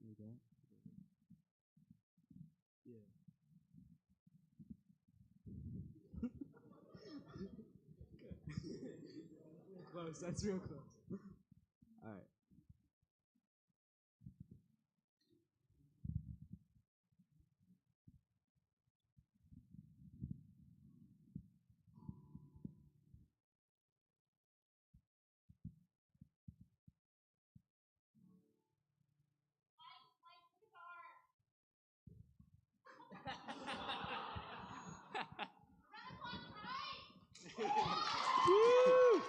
Like that. Yeah. Close. That's real close. All right. Woo!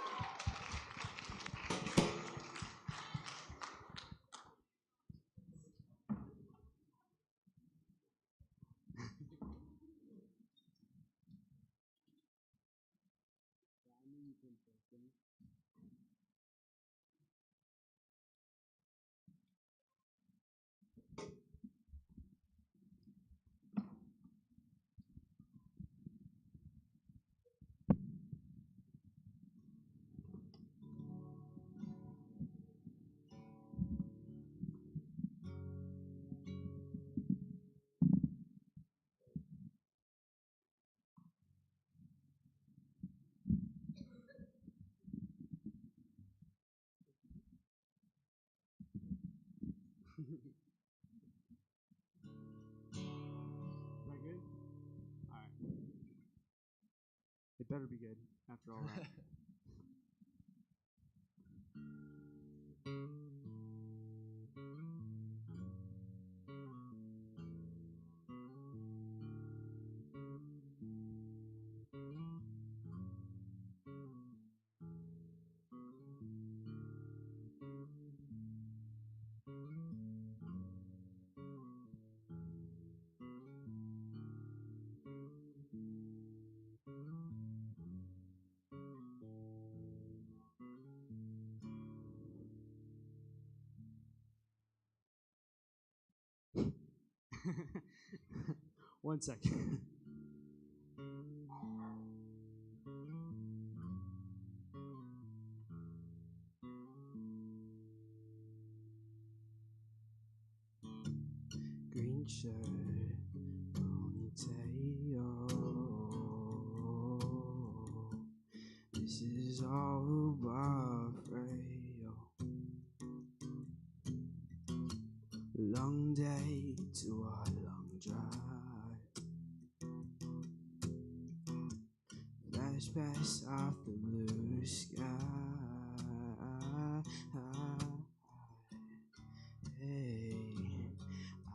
Is that good? All right. It better be good after all that. One second. Green shirt, ponytail. This is all about frail. Long day to a long drive. Flashbacks of the blue sky. Hey, I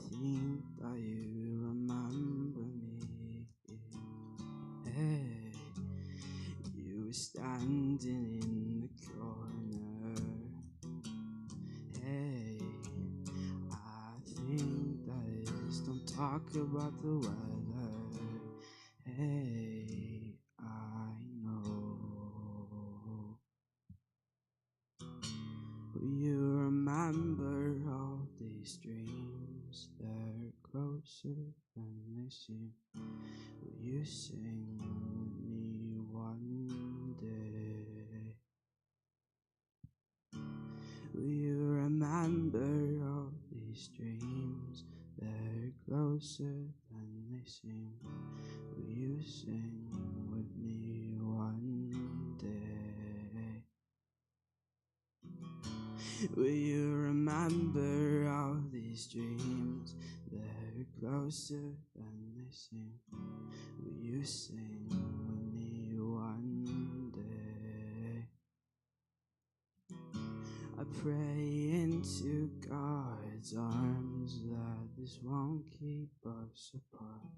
think that you remember me. Hey, you were standing in the corner. Hey, I think that is don't talk about the weather. Hey, I know. Will you remember all these dreams? They're closer than they seem. Will you sing with me one day? Will you remember all these dreams? They're closer than they seem. Will you sing with me one day? Will you remember all these dreams? They're closer than they seem. Will you sing with me one day? I pray into God's arms that this won't keep us apart.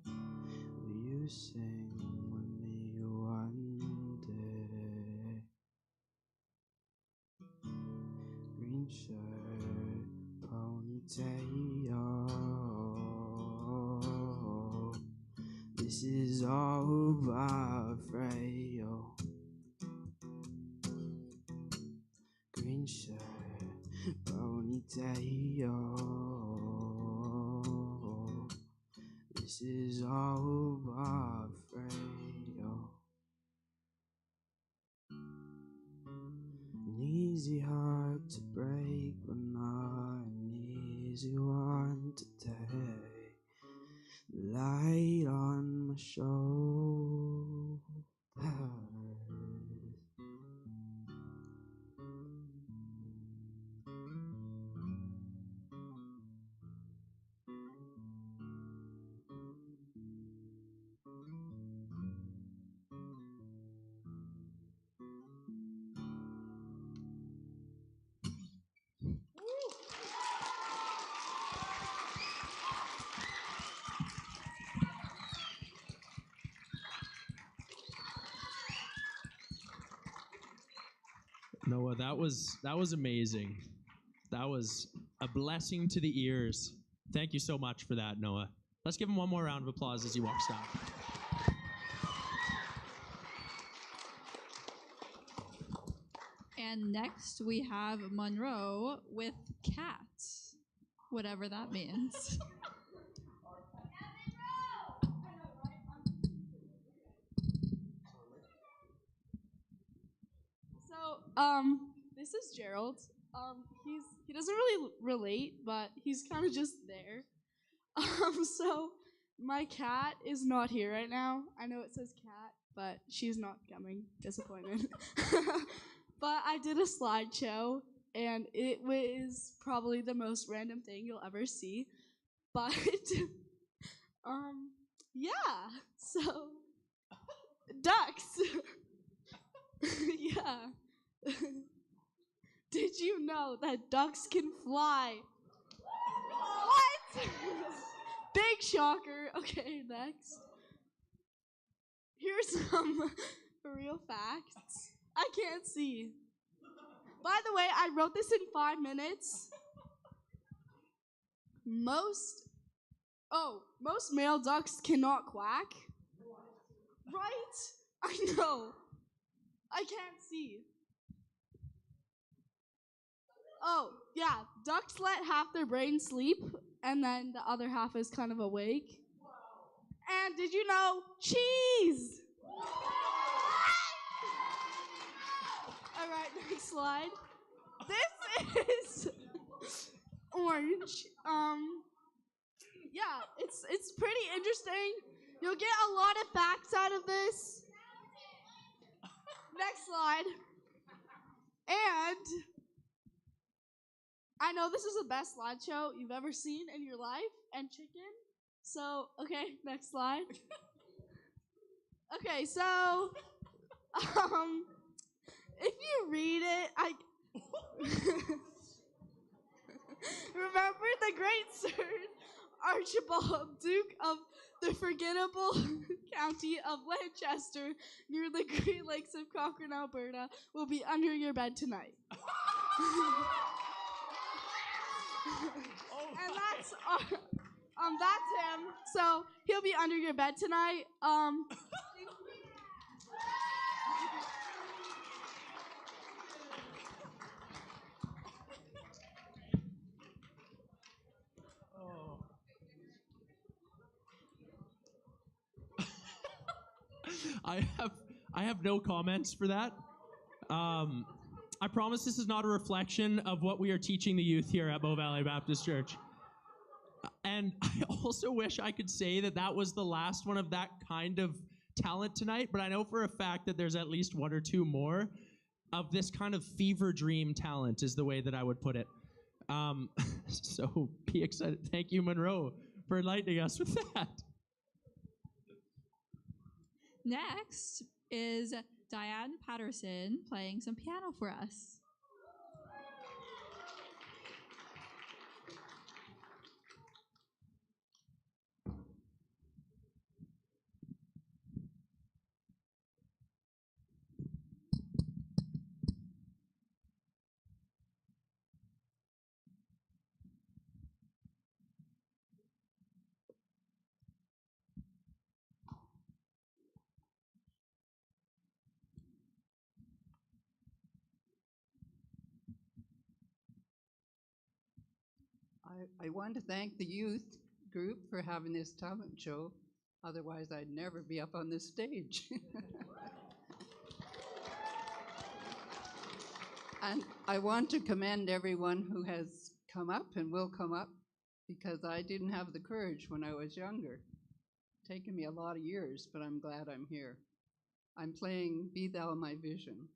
Will you sing with me one day? Green shirt, ponytail. This is all about frail. Green shirt, ponytail. This is all about frail. An easy heart to break, but not an easy one today. Light on my shoulders. Noah, that was amazing. That was a blessing to the ears. Thank you so much for that, Noah. Let's give him one more round of applause as he walks down. And next we have Monroe with Cat, whatever that means. So, this is Gerald. He doesn't really relate, but he's kind of just there. So my cat is not here right now. I know it says cat, but she's not coming. Disappointed. But I did a slideshow, and it was probably the most random thing you'll ever see. But yeah. So ducks. Yeah. Did you know that ducks can fly? What? Big shocker. Okay, next. Here's some real facts. I can't see. By the way, I wrote this in 5 minutes. Most male ducks cannot quack. Right? I know. I can't see. Oh, yeah. Ducks let half their brain sleep, and then the other half is kind of awake. And did you know cheese? All right, next slide. This is orange. Yeah, it's pretty interesting. You'll get a lot of facts out of this. Next slide. And I know this is the best slideshow you've ever seen in your life, and chicken. So, okay, next slide. Okay, so, if you read it, remember the great Sir Archibald, Duke of the forgettable county of Lancaster, near the Great Lakes of Cochrane, Alberta, will be under your bed tonight. And that's him. So he'll be under your bed tonight. I have no comments for that. I promise this is not a reflection of what we are teaching the youth here at Bow Valley Baptist Church. And I also wish I could say that that was the last one of that kind of talent tonight, but I know for a fact that there's at least one or two more of this kind of fever dream talent is the way that I would put it. So be excited. Thank you, Monroe, for enlightening us with that. Next is Diane Patterson playing some piano for us. I want to thank the youth group for having this talent show. Otherwise, I'd never be up on this stage. And I want to commend everyone who has come up and will come up because I didn't have the courage when I was younger. Taken me a lot of years, but I'm glad I'm here. I'm playing Be Thou My Vision.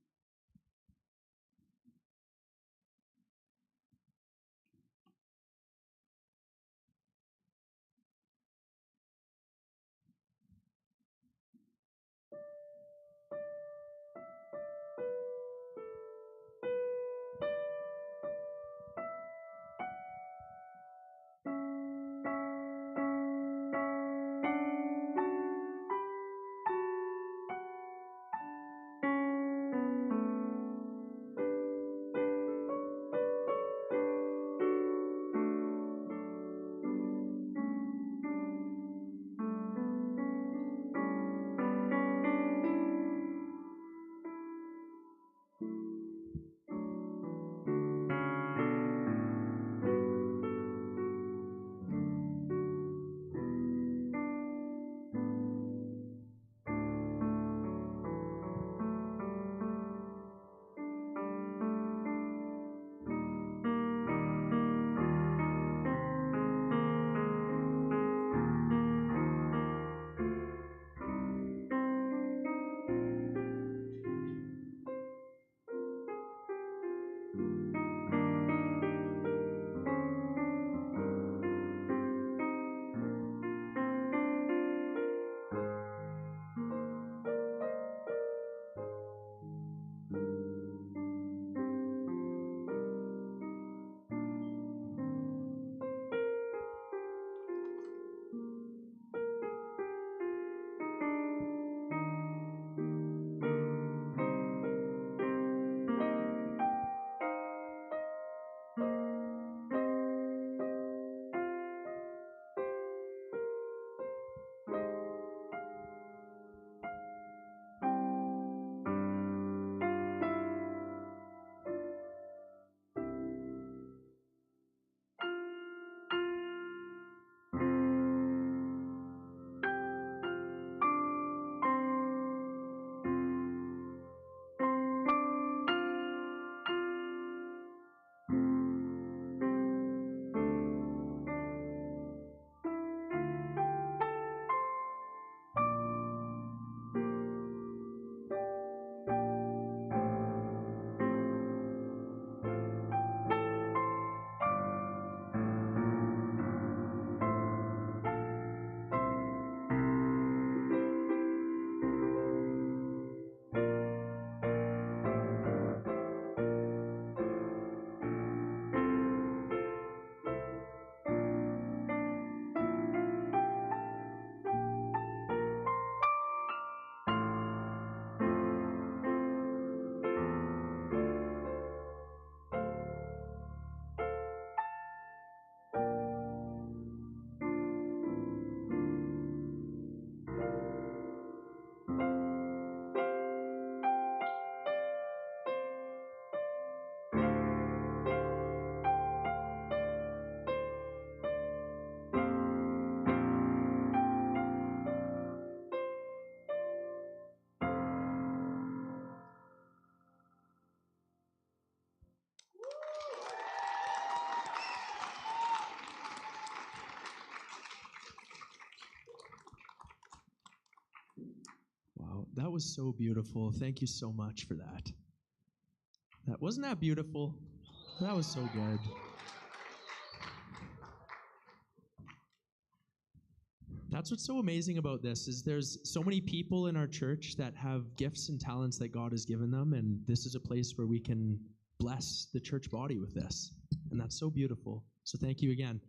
Wow, that was so beautiful. Thank you so much for that. Wasn't that beautiful? That was so good. That's what's so amazing about this is there's so many people in our church that have gifts and talents that God has given them, and this is a place where we can bless the church body with this. And that's so beautiful. So thank you again.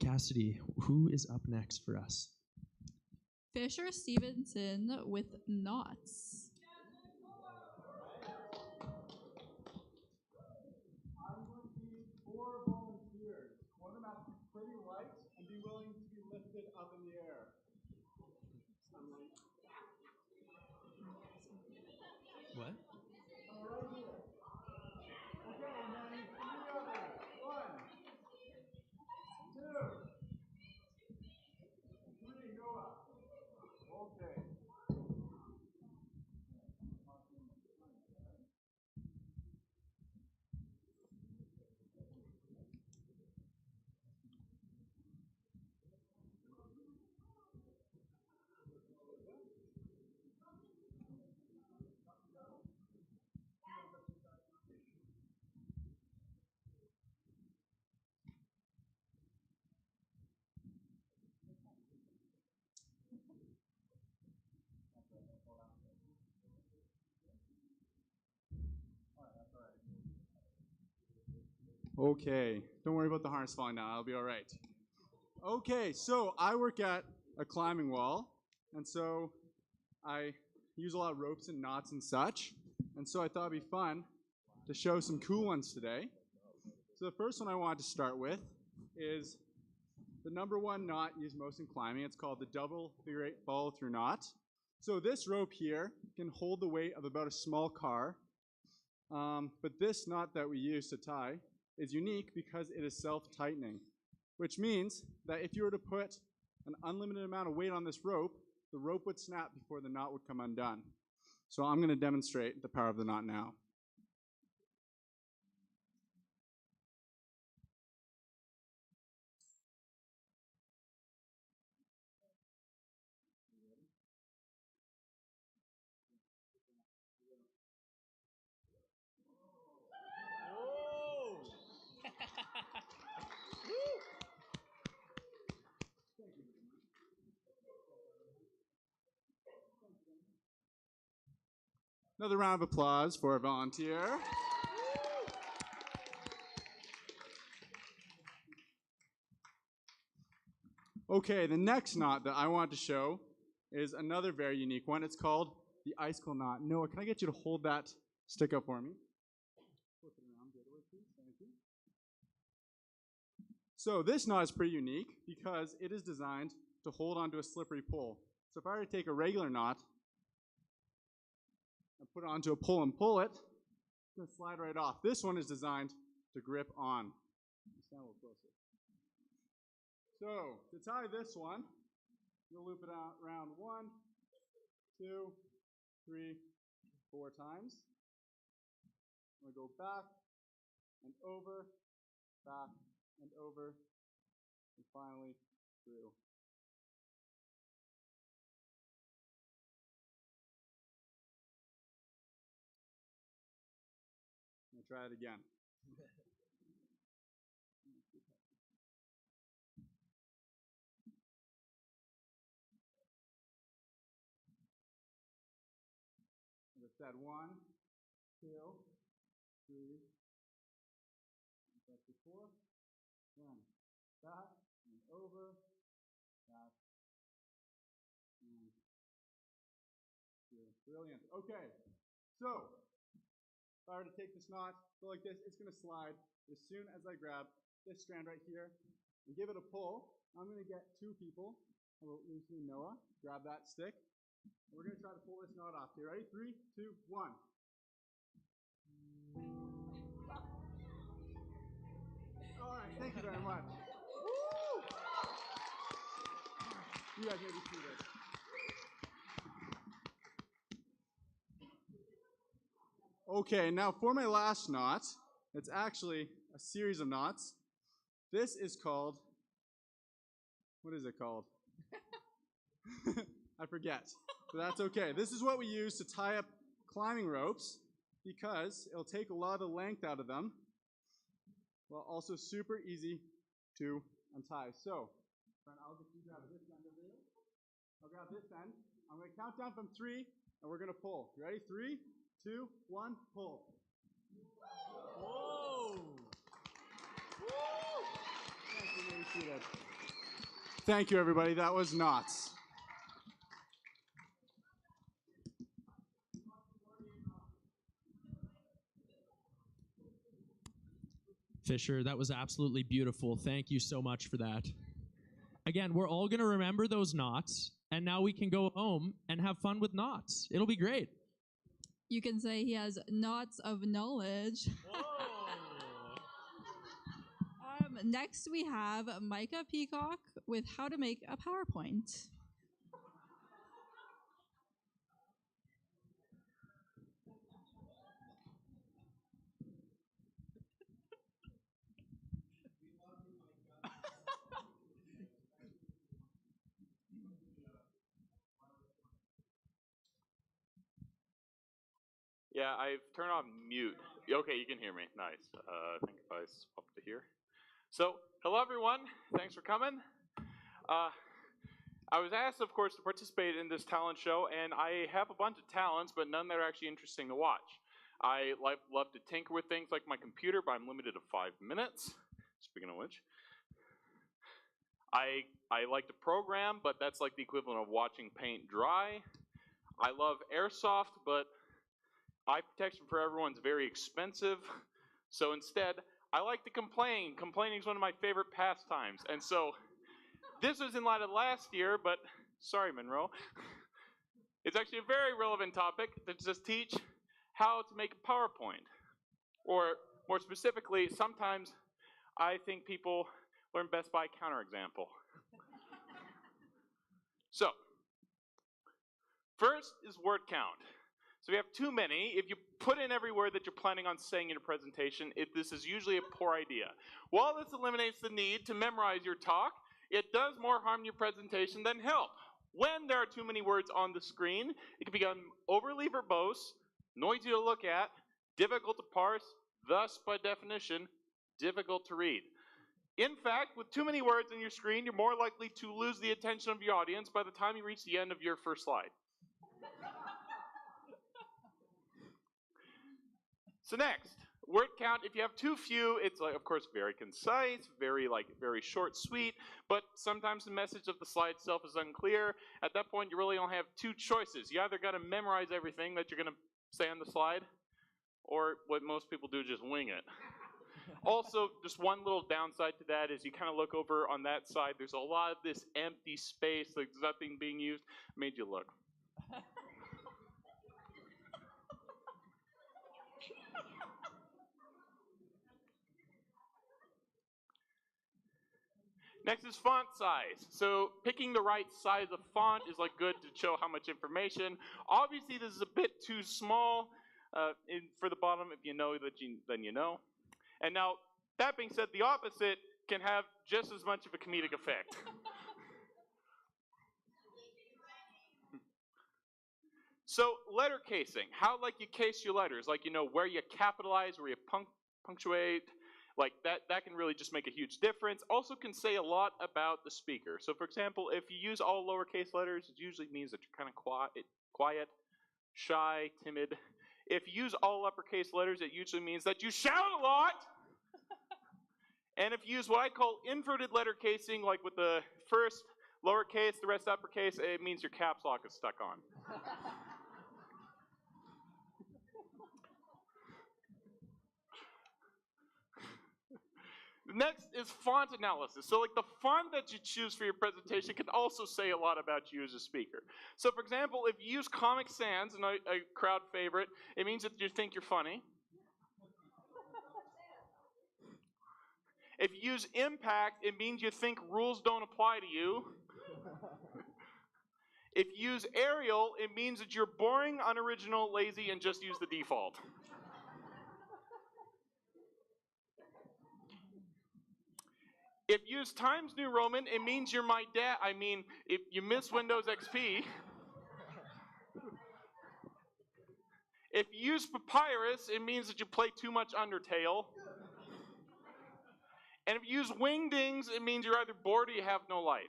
Cassidy, who is up next for us? Fisher Stevenson with Knots. I'm going to need 4 volunteers. One of them has to be pretty light and be willing to be lifted up in the air. What? Right here. Okay, and then 3 others. 1, 2, 3, go up. Okay. Okay, don't worry about the harness falling down. I'll be all right. Okay, so I work at a climbing wall, and so I use a lot of ropes and knots and such. And so I thought it'd be fun to show some cool ones today. So the first one I wanted to start with is the number one knot used most in climbing. It's called the double figure eight follow through knot. So this rope here can hold the weight of about a small car. But this knot that we use to tie is unique because it is self-tightening, which means that if you were to put an unlimited amount of weight on this rope, the rope would snap before the knot would come undone. So I'm going to demonstrate the power of the knot now. Another round of applause for our volunteer. Okay, the next knot that I want to show is another very unique one. It's called the icicle knot. Noah, can I get you to hold that stick up for me? Flip it around the other way, please. Thank you. So this knot is pretty unique because it is designed to hold onto a slippery pole. So if I were to take a regular knot and put it onto a pole and pull it, it's going to slide right off. This one is designed to grip on. Stand a little closer. So to tie this one, you'll loop it out around 1, 2, 3, 4 times. I'm going to go back and over, back and over, and finally through. I'm going to try it again. As I said, 1, 2, 3, that's the 4, then back and over, back and through. Brilliant. Okay, so if I were to take this knot, go like this, it's going to slide. As soon as I grab this strand right here and give it a pull, I'm going to get 2 people. Lucy and Noah, grab that stick. We're going to try to pull this knot off. You ready? 3, 2, 1. All right, thank you very much. Woo! You guys may be seated. Okay, now for my last knot, it's actually a series of knots. This is called, what is it called? I forget, but that's okay. This is what we use to tie up climbing ropes because it'll take a lot of the length out of them, while also super easy to untie. So, I'll just grab this end of it. I'll grab this end. I'm going to count down from 3, and we're going to pull. You ready? 3, 2, 1, pull. Whoa! Thank you, thank you, everybody. That was knots. Fisher, that was absolutely beautiful. Thank you so much for that. Again, we're all going to remember those knots, and now we can go home and have fun with knots. It'll be great. You can say he has knots of knowledge. Next, we have Micah Peacock with how to make a PowerPoint. Yeah, I've turned on mute. Okay, you can hear me. Nice. I think if I swap to here. So, hello everyone. Thanks for coming. I was asked, of course, to participate in this talent show, and I have a bunch of talents, but none that are actually interesting to watch. I love to tinker with things like my computer, but I'm limited to 5 minutes. Speaking of which, I like to program, but that's like the equivalent of watching paint dry. I love airsoft, but eye protection for everyone's very expensive. So instead, I like to complain. Complaining is one of my favorite pastimes. And so this was in light of last year, but sorry, Monroe. It's actually a very relevant topic to just teach how to make a PowerPoint. Or more specifically, sometimes I think people learn best by counterexample. So, first is word count. So we have too many. If you put in every word that you're planning on saying in a presentation, this is usually a poor idea. While this eliminates the need to memorize your talk, it does more harm to your presentation than help. When there are too many words on the screen, it can become overly verbose, noisy to look at, difficult to parse, thus, by definition, difficult to read. In fact, with too many words on your screen, you're more likely to lose the attention of your audience by the time you reach the end of your first slide. So next, word count. If you have too few, it's like, of course, very concise, very short, sweet, but sometimes the message of the slide itself is unclear. At that point, you really only have two choices. You either got to memorize everything that you're going to say on the slide, or what most people do, just wing it. Also, just one little downside to that is you kind of look over on that side, there's a lot of this empty space, like there's nothing being used. Made you look. Next is font size. So picking the right size of font is like good to show how much information. Obviously, this is a bit too small for the bottom. If you know that, then you know. And now, that being said, the opposite can have just as much of a comedic effect. So letter casing, how you case your letters, where you capitalize, where you punctuate, that can really just make a huge difference. Also can say a lot about the speaker. So for example, if you use all lowercase letters, it usually means that you're kind of quiet, shy, timid. If you use all uppercase letters, it usually means that you shout a lot. And if you use what I call inverted letter casing, like with the first lowercase, the rest uppercase, it means your caps lock is stuck on. Next is font analysis. So the font that you choose for your presentation can also say a lot about you as a speaker. So for example, if you use Comic Sans, a crowd favorite, it means that you think you're funny. If you use Impact, it means you think rules don't apply to you. If you use Arial, it means that you're boring, unoriginal, lazy, and just use the default. If you use Times New Roman, it means you're my dad. I mean, if you miss Windows XP. If you use Papyrus, it means that you play too much Undertale. And if you use Wingdings, it means you're either bored or you have no life.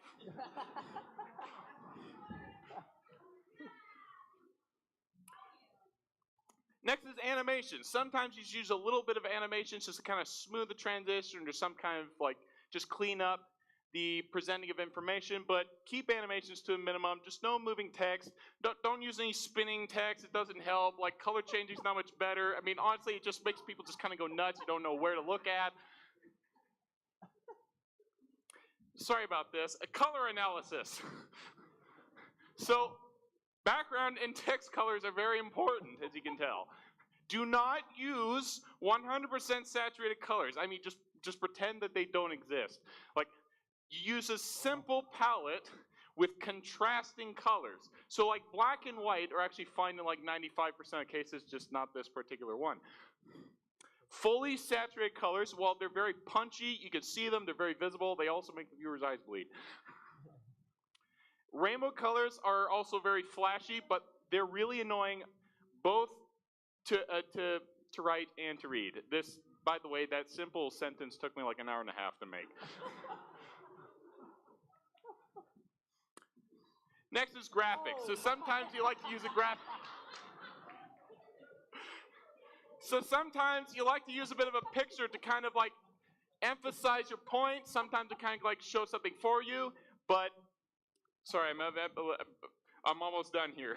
Next is animation. Sometimes you use a little bit of animation just to kind of smooth the transition or some kind of just clean up the presenting of information, but keep animations to a minimum. Just no moving text. Don't use any spinning text. It doesn't help. Color changing is not much better. I mean, honestly, it just makes people just kind of go nuts. You don't know where to look at. Sorry about this. A color analysis. So, background and text colors are very important, as you can tell. Do not use 100% saturated colors. I mean, just pretend that they don't exist. Use a simple palette with contrasting colors. So black and white are actually fine in 95% of cases, just not this particular one. Fully saturated colors, while they're very punchy, you can see them, they're very visible, they also make the viewer's eyes bleed. Rainbow colors are also very flashy, but they're really annoying both to write and to read. This, by the way, that simple sentence took me an hour and a half to make. Next is graphics. So sometimes you like to use a graphic. So sometimes you like to use a bit of a picture to kind of like emphasize your point, sometimes to kind of like show something for you, but sorry, I'm almost done here.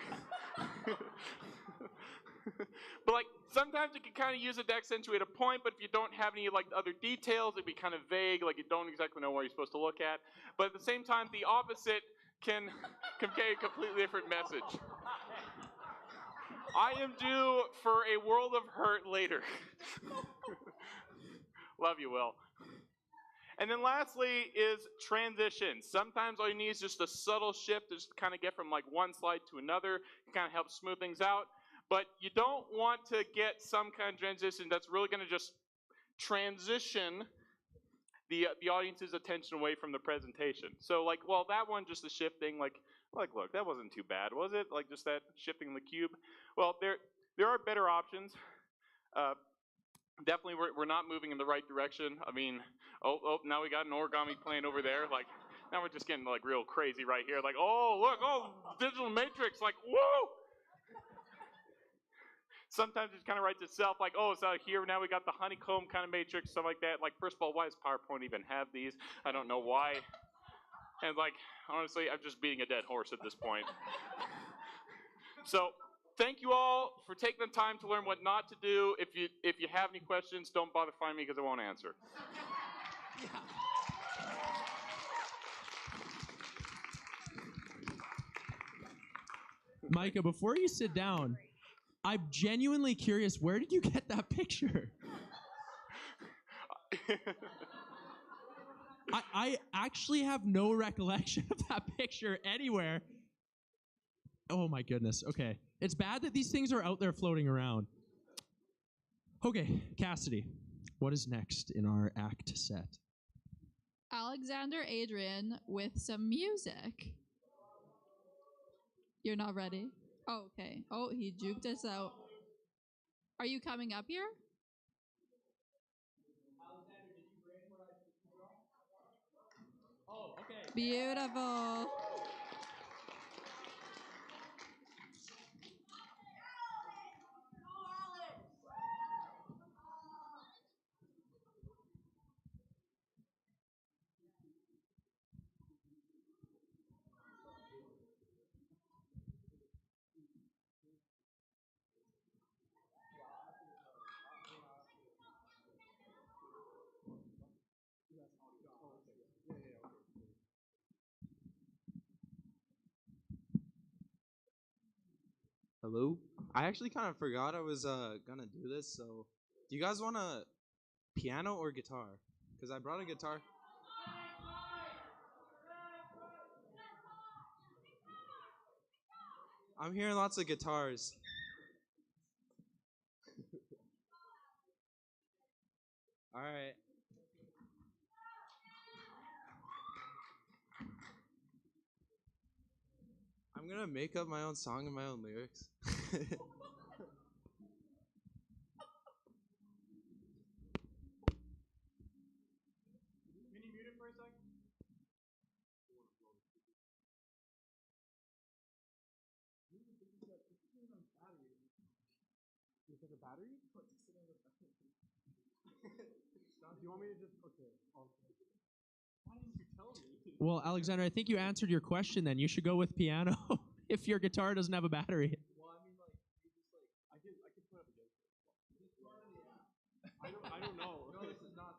But like sometimes you can kind of use it to accentuate a point, but if you don't have any like other details, it'd be kind of vague, like you don't exactly know what you're supposed to look at. But at the same time, the opposite can convey a completely different message. I am due for a world of hurt later. Love you, Will. And then lastly is transitions. Sometimes all you need is just a subtle shift to just kind of get from like one slide to another. It kind of helps smooth things out. But you don't want to get some kind of transition that's really going to just transition the audience's attention away from the presentation. So like, well, that one, just the shifting, like look, that wasn't too bad, was it? Like just that shifting the cube. Well, there are better options. Definitely, we're not moving in the right direction. I mean, now we got an origami plane over there. Like, now we're just getting like real crazy right here. Like, oh, look, digital matrix, like, whoa! Sometimes it kind of writes itself like, oh, it's out here. Now we got the honeycomb kind of matrix, stuff like that. Like, first of all, why does PowerPoint even have these? I don't know why. And like, honestly, I'm just beating a dead horse at this point. So, thank you all for taking the time to learn what not to do. If you have any questions, don't bother finding me because I won't answer. Micah, before you sit down, I'm genuinely curious, where did you get that picture? I actually have no recollection of that picture anywhere. Oh my goodness, okay. It's bad that these things are out there floating around. Okay, Cassidy, what is next in our act set? Alexander Adrian with some music. You're not ready? Oh, okay. Oh, he juked us out. Are you coming up here? Alexander, did you bring what I draw? Oh, okay. Beautiful. Hello? I actually kind of forgot I was gonna do this, so do you guys want a piano or guitar? Because I brought a guitar. I'm hearing lots of guitars. All right. I'm gonna make up my own song and my own lyrics. Can you mute it for a second? Is it a battery? Do you want me to just, okay. Why didn't you tell me? Well, Alexander, I think you answered your question then. You should go with piano if your guitar doesn't have a battery. Well, I mean, like, you just like, I can put up against it. I don't know. No, this is not.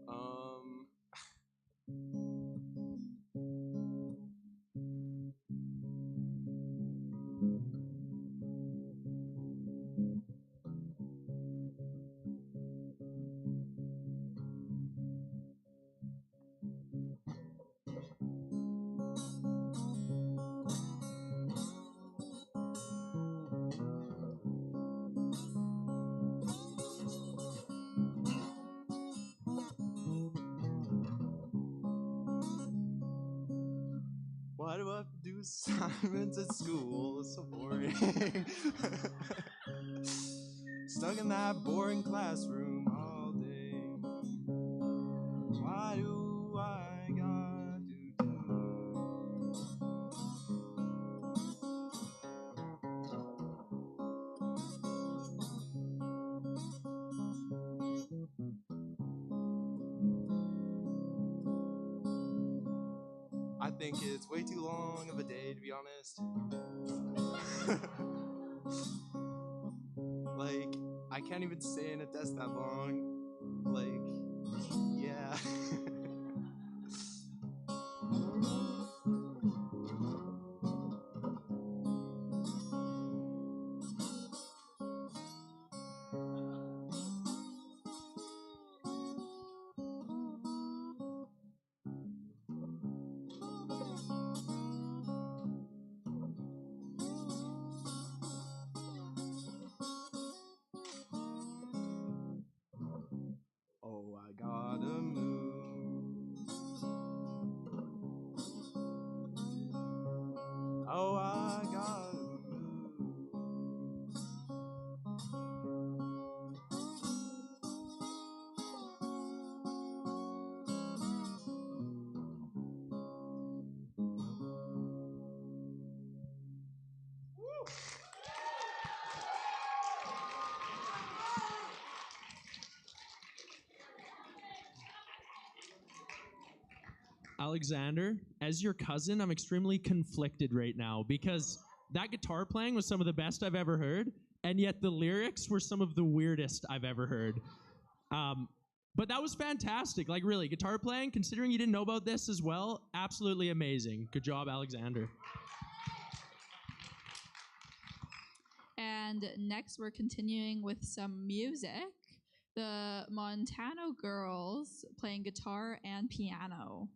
Um, why do I have to do assignments at school? It's so boring. Stuck in that boring classroom all day. Why do I got to do? I think it's way too long of a day, to be honest. Like, I can't even stay in a desk that long. Like, yeah. Oh, I gotta move. Oh, I gotta move. Alexander, as your cousin, I'm extremely conflicted right now because that guitar playing was some of the best I've ever heard, and yet the lyrics were some of the weirdest I've ever heard. But that was fantastic. Like, really, guitar playing, considering you didn't know about this as well, absolutely amazing. Good job, Alexander. And next, we're continuing with some music. The Montano Girls playing guitar and piano.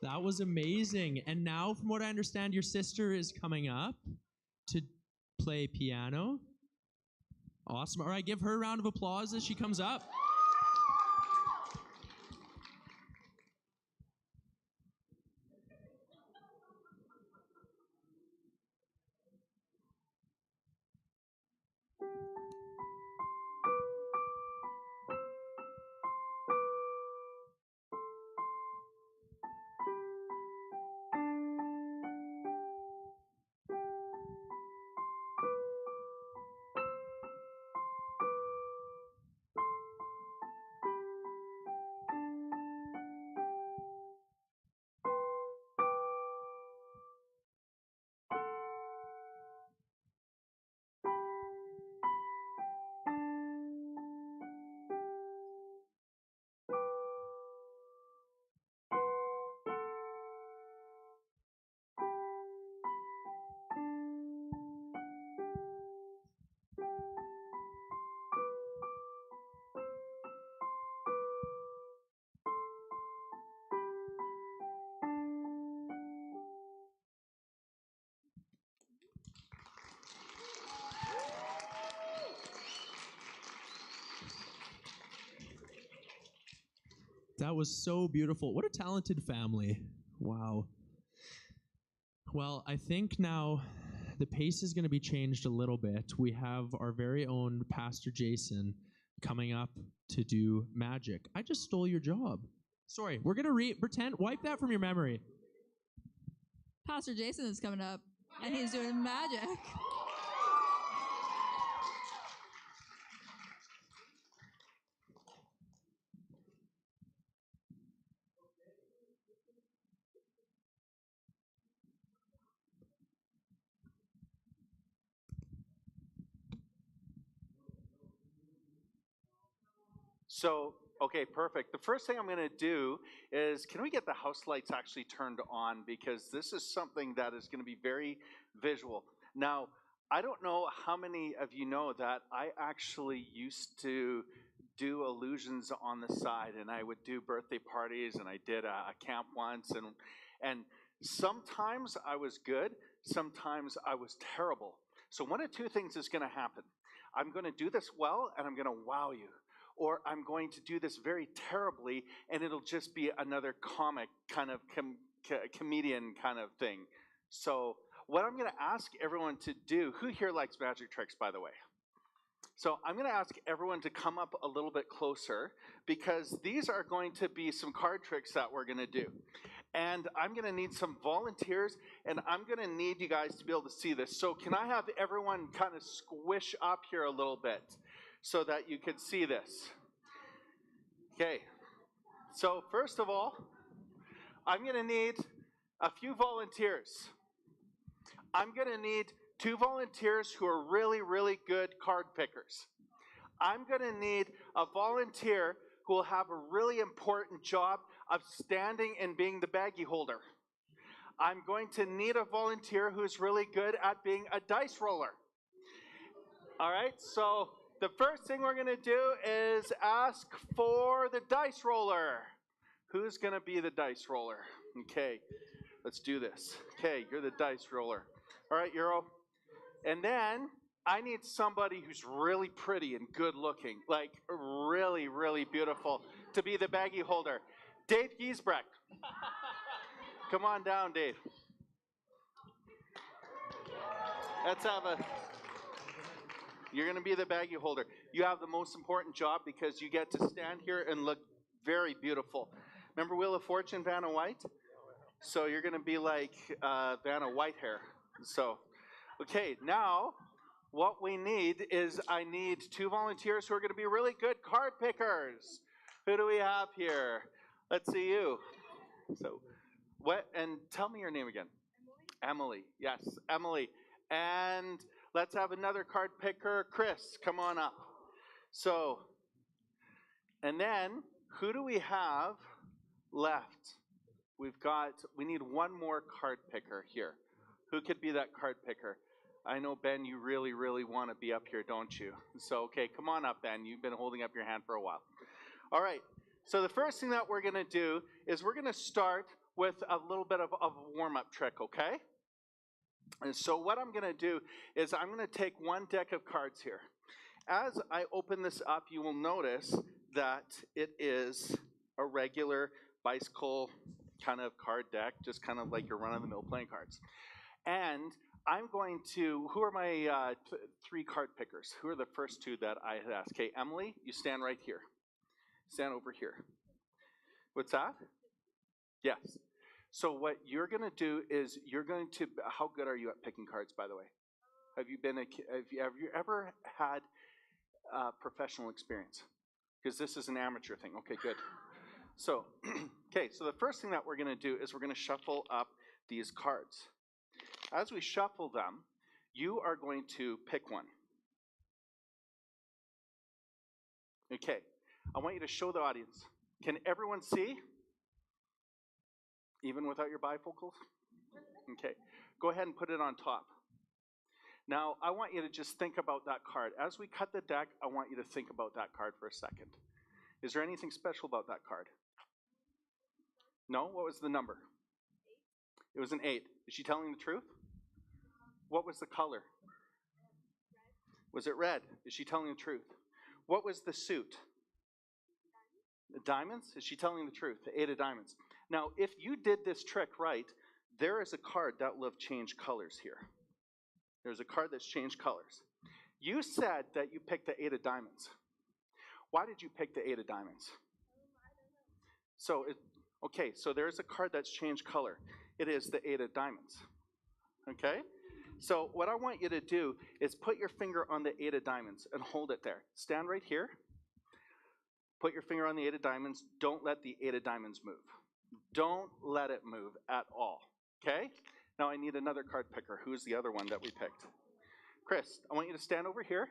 That was amazing. And now, from what I understand, your sister is coming up to play piano. Awesome. All right, give her a round of applause as she comes up. That was so beautiful. What a talented family. Wow. Well, I think now the pace is going to be changed a little bit. We have our very own Pastor Jason coming up to do magic. I just stole your job. Sorry, we're going to pretend, wipe that from your memory. Pastor Jason is coming up, and he's doing magic. So, okay, perfect. The first thing I'm going to do is, can we get the house lights actually turned on? Because this is something that is going to be very visual. Now, I don't know how many of you know that I actually used to do illusions on the side, and I would do birthday parties, and I did a camp once, and sometimes I was good, sometimes I was terrible. So one of two things is going to happen. I'm going to do this well, and I'm going to wow you. Or I'm going to do this very terribly, and it'll just be another comic kind of comedian kind of thing. So what I'm going to ask everyone to do, who here likes magic tricks, by the way? So I'm going to ask everyone to come up a little bit closer because these are going to be some card tricks that we're going to do. And I'm going to need some volunteers, and I'm going to need you guys to be able to see this. So can I have everyone kind of squish up here a little bit so that you can see this? Okay. So first of all, I'm going to need a few volunteers. I'm going to need 2 volunteers who are really, really good card pickers. I'm going to need a volunteer who will have a really important job of standing and being the baggie holder. I'm going to need a volunteer who's really good at being a dice roller. All right, so the first thing we're going to do is ask for the dice roller. Who's going to be the dice roller? Okay, let's do this. Okay, you're the dice roller. All right, Euro. And then I need somebody who's really pretty and good looking, like really, really beautiful, to be the baggie holder. Dave Giesbrecht. Come on down, Dave. Let's have a... You're going to be the baggie holder. You have the most important job because you get to stand here and look very beautiful. Remember Wheel of Fortune, Vanna White? So you're going to be like Vanna Whitehair. So, okay, now what we need is I need 2 volunteers who are going to be really good card pickers. Who do we have here? Let's see you. So, what? And tell me your name again. Emily. Yes, Emily. And let's have another card picker, Chris. Come on up. So, and then who do we have left? We need one more card picker here. Who could be that card picker? I know, Ben, you really, really want to be up here, don't you? So, okay, come on up, Ben. You've been holding up your hand for a while. All right, so the first thing that we're going to do is we're going to start with a little bit of a warm-up trick, okay? And so what I'm going to do is I'm going to take one deck of cards here. As I open this up, you will notice that it is a regular bicycle kind of card deck, just kind of like your run-of-the-mill playing cards. And I'm going to, who are my 3 card pickers? Who are the first 2 that I had asked? Okay, Emily, you stand right here. Stand over here. What's that? Yes. So what you're going to do is you're going to, how good are you at picking cards, by the way? Have you ever had professional experience? Because this is an amateur thing. Okay, good. So, okay, so the first thing that we're going to do is we're going to shuffle up these cards. As we shuffle them, you are going to pick one. Okay, I want you to show the audience. Can everyone see? Even without your bifocals? Okay, go ahead and put it on top. Now, I want you to just think about that card. As we cut the deck, I want you to think about that card for a second. Is there anything special about that card? No? What was the number? 8. It was an 8. Is she telling the truth? What was the color? Was it red? Is she telling the truth? What was the suit? The diamonds? Is she telling the truth? The 8 of diamonds. Now, if you did this trick right, there is a card that will have changed colors here. There's a card that's changed colors. You said that you picked the 8 of diamonds. Why did you pick the 8 of diamonds? So, okay, so there's a card that's changed color. It is the 8 of diamonds. Okay? So what I want you to do is put your finger on the 8 of diamonds and hold it there. Stand right here. Put your finger on the 8 of diamonds. Don't let the 8 of diamonds move. Don't let it move at all. Okay? Now I need another card picker. Who's the other one that we picked? Chris, I want you to stand over here.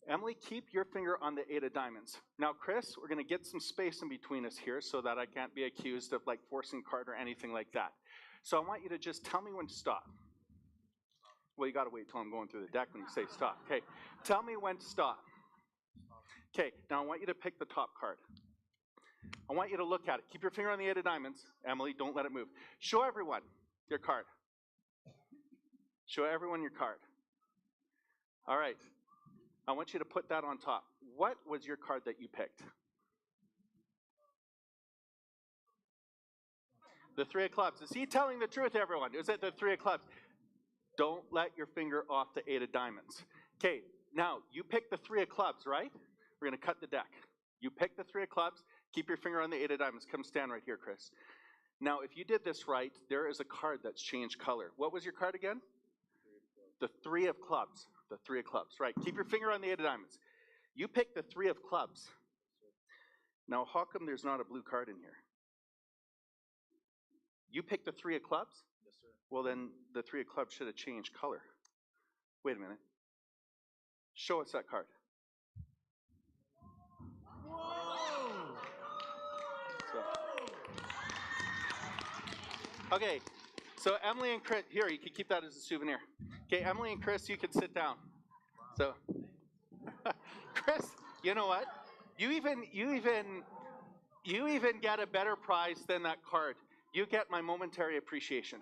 Emily, keep your finger on the 8 of diamonds. Now, Chris, we're going to get some space in between us here so that I can't be accused of like forcing a card or anything like that. So I want you to just tell me when to stop. Well, you got to wait till I'm going through the deck when you say stop. Okay, tell me when to stop. Okay, now I want you to pick the top card. I want you to look at it. Keep your finger on the 8 of diamonds. Emily, don't let it move. Show everyone your card. Show everyone your card. All right. I want you to put that on top. What was your card that you picked? The 3 of clubs. Is he telling the truth, everyone? Is it the 3 of clubs? Don't let your finger off the 8 of diamonds. Okay, now you pick the 3 of clubs, right? We're going to cut the deck. You pick the 3 of clubs, keep your finger on the 8 of diamonds. Come stand right here, Chris. Now, if you did this right, there is a card that's changed color. What was your card again? The 3 of clubs. The 3 of clubs, right. Keep your finger on the 8 of diamonds. You pick the 3 of clubs. Now, how come there's not a blue card in here? You picked the 3 of clubs? Yes, sir. Well, then the 3 of clubs should have changed color. Wait a minute. Show us that card. Okay, so Emily and Chris, here, you can keep that as a souvenir. Okay, Emily and Chris, you can sit down. So, Chris, you know what? You even get a better prize than that card. You get my momentary appreciation.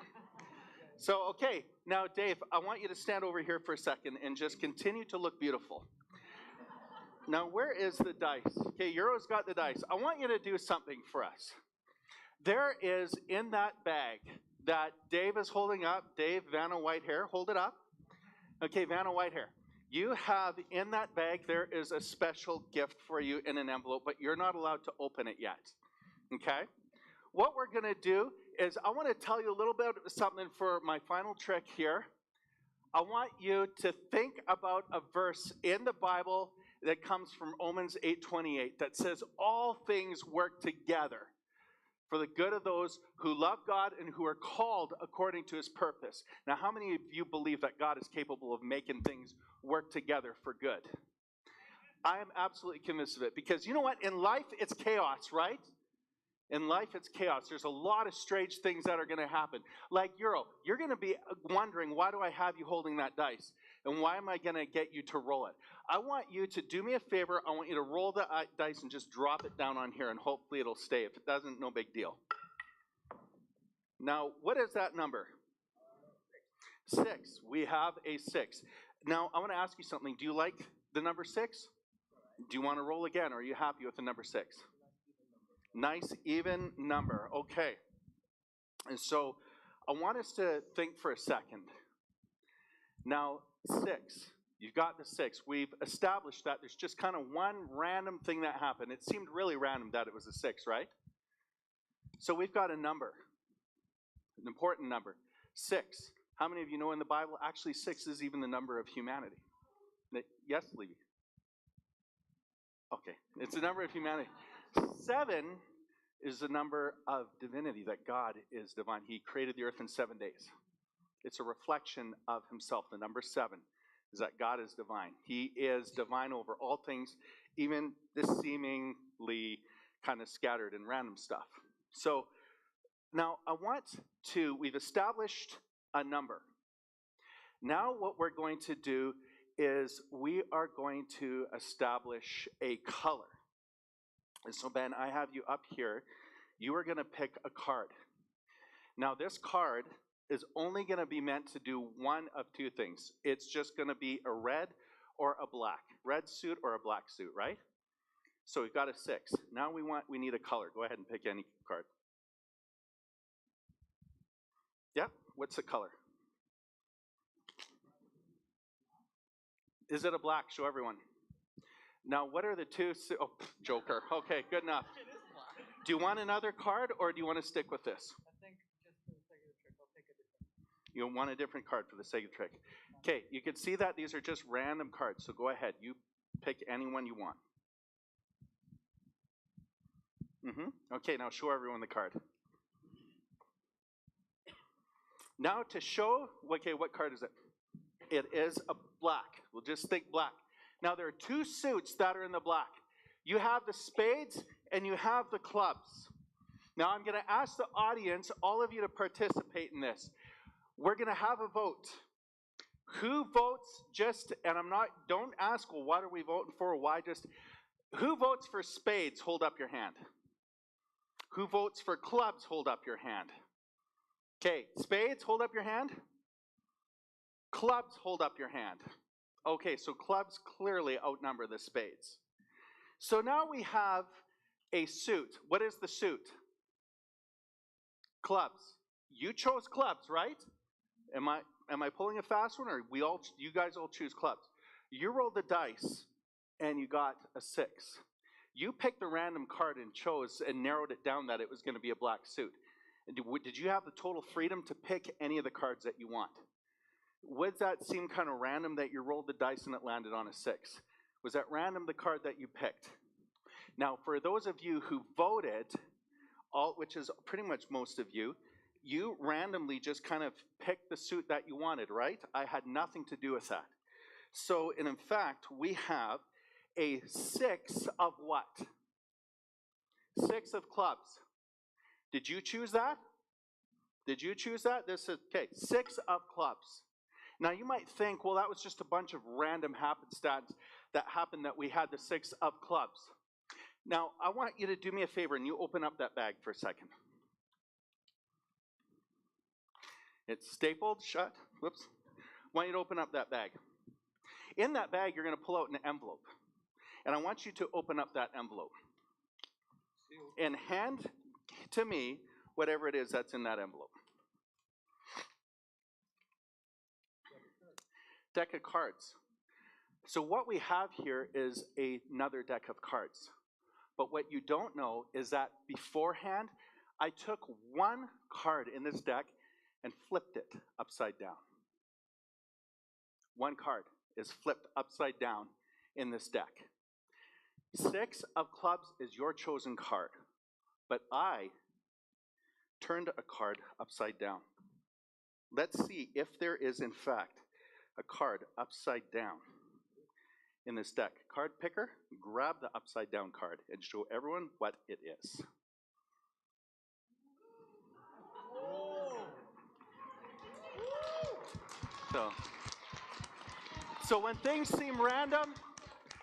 So, okay, now Dave, I want you to stand over here for a second and just continue to look beautiful. Now, where is the dice? Okay, Euro's got the dice. I want you to do something for us. There is in that bag that Dave is holding up. Dave, Vanna Whitehair, hold it up. Okay, Vanna Whitehair. You have in that bag, there is a special gift for you in an envelope, but you're not allowed to open it yet. Okay? What we're going to do is I want to tell you a little bit of something for my final trick here. I want you to think about a verse in the Bible that comes from Romans 8:28 that says all things work together for the good of those who love God and who are called according to his purpose. Now, how many of you believe that God is capable of making things work together for good? I am absolutely convinced of it because you know what? In life, it's chaos, right? In life, it's chaos. There's a lot of strange things that are going to happen. Like Euro, you're going to be wondering, why do I have you holding that dice? And why am I going to get you to roll it? I want you to do me a favor. I want you to roll the dice and just drop it down on here, and hopefully it'll stay. If it doesn't, no big deal. Now, what is that number? 6. We have a 6. Now, I want to ask you something. Do you like the number 6? Do you want to roll again, or are you happy with the number 6? Nice, even number. Okay. And so I want us to think for a second. Now, 6. You've got the 6. We've established that there's just kind of one random thing that happened. It seemed really random that it was a 6, right? So we've got a number, an important number. 6. How many of you know in the Bible, actually 6 is even the number of humanity? Yes, Levy? Okay, it's the number of humanity. 7 is the number of divinity, that God is divine. He created the earth in 7 days. It's a reflection of himself. The number 7 is that God is divine. He is divine over all things, even the seemingly kind of scattered and random stuff. So now we've established a number. Now what we're going to do is we are going to establish a color. And so, Ben, I have you up here. You are going to pick a card. Now, this card is only going to be meant to do one of two things. It's just going to be a red or a black. Red suit or a black suit, right? So we've got a 6. Now we need a color. Go ahead and pick any card. Yeah, what's the color? Is it a black? Show everyone. Now, what are the two? Oh, Joker. Okay, good enough. Do you want another card, or do you want to stick with this? I think just for the sake of the trick, I'll take a different. You want a different card for the sake of the trick. Okay, you can see that these are just random cards, so go ahead. You pick any one you want. Okay, now show everyone the card. Now to show, okay, what card is it? It is a black. We'll just think black. Now, there are two suits that are in the black. You have the spades and you have the clubs. Now, I'm going to ask the audience, all of you, to participate in this. We're going to have a vote. Who votes don't ask, well, what are we voting for? Why just, who votes for spades? Hold up your hand. Who votes for clubs? Hold up your hand. Okay, spades, hold up your hand. Clubs, hold up your hand. Okay, so clubs clearly outnumber the spades. So now we have a suit. What is the suit? Clubs. You chose clubs, right? am I pulling a fast one, or you guys all choose clubs? You rolled the dice, and you got a 6. You picked a random card and chose and narrowed it down that it was going to be a black suit. And did you have the total freedom to pick any of the cards that you want? Would that seem kind of random that you rolled the dice and it landed on a 6? Was that random, the card that you picked? Now, for those of you who voted, which is pretty much most of you, you randomly just kind of picked the suit that you wanted, right? I had nothing to do with that. So, and in fact, we have a 6 of what? 6 of clubs. Did you choose that? Did you choose that? This is, okay, 6 of clubs. Now you might think, well, that was just a bunch of random happenstance that happened that we had the 6 of clubs. Now, I want you to do me a favor and you open up that bag for a second. It's stapled shut. Whoops. I want you to open up that bag. In that bag, you're going to pull out an envelope. And I want you to open up that envelope. And hand to me whatever it is that's in that envelope. Deck of cards. So what we have here is another deck of cards. But what you don't know is that beforehand, I took one card in this deck and flipped it upside down. One card is flipped upside down in this deck. 6 of clubs is your chosen card, but I turned a card upside down. Let's see if there is, in fact, a card upside down in this deck. Card picker, grab the upside down card and show everyone what it is. So when things seem random,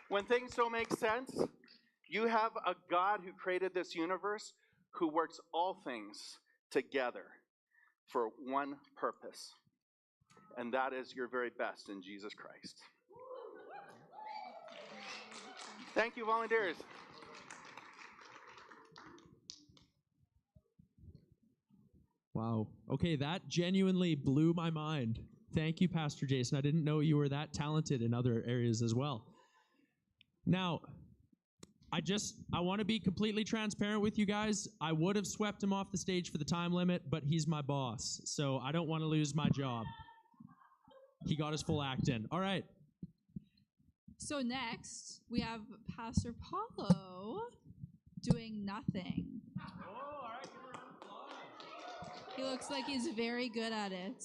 when things don't make sense, you have a God who created this universe who works all things together for one purpose. And that is your very best in Jesus Christ. Thank you, volunteers. Wow. Okay, that genuinely blew my mind. Thank you, Pastor Jason. I didn't know you were that talented in other areas as well. Now, I want to be completely transparent with you guys. I would have swept him off the stage for the time limit, but he's my boss, so I don't want to lose my job. He got his full act in. All right. So next, we have Pastor Paulo doing nothing. Oh, all right. Give a round of applause. He looks like he's very good at it.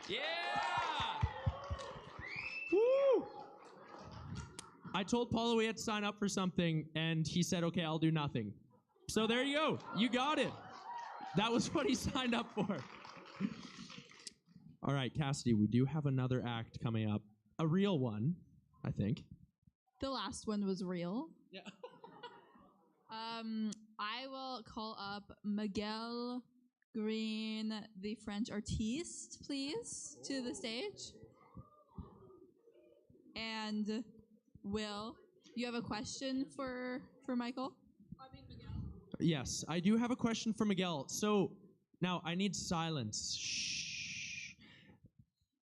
Yeah! Woo! I told Paulo we had to sign up for something, and he said, okay, I'll do nothing. So there you go. You got it. That was what he signed up for. All right, Cassidy, we do have another act coming up. A real one, I think. The last one was real. Yeah. I will call up Miguel Green, the French artiste, please, to the stage. And Will, you have a question for Michael? Yes, I do have a question for Miguel. So, now I need silence. Shh.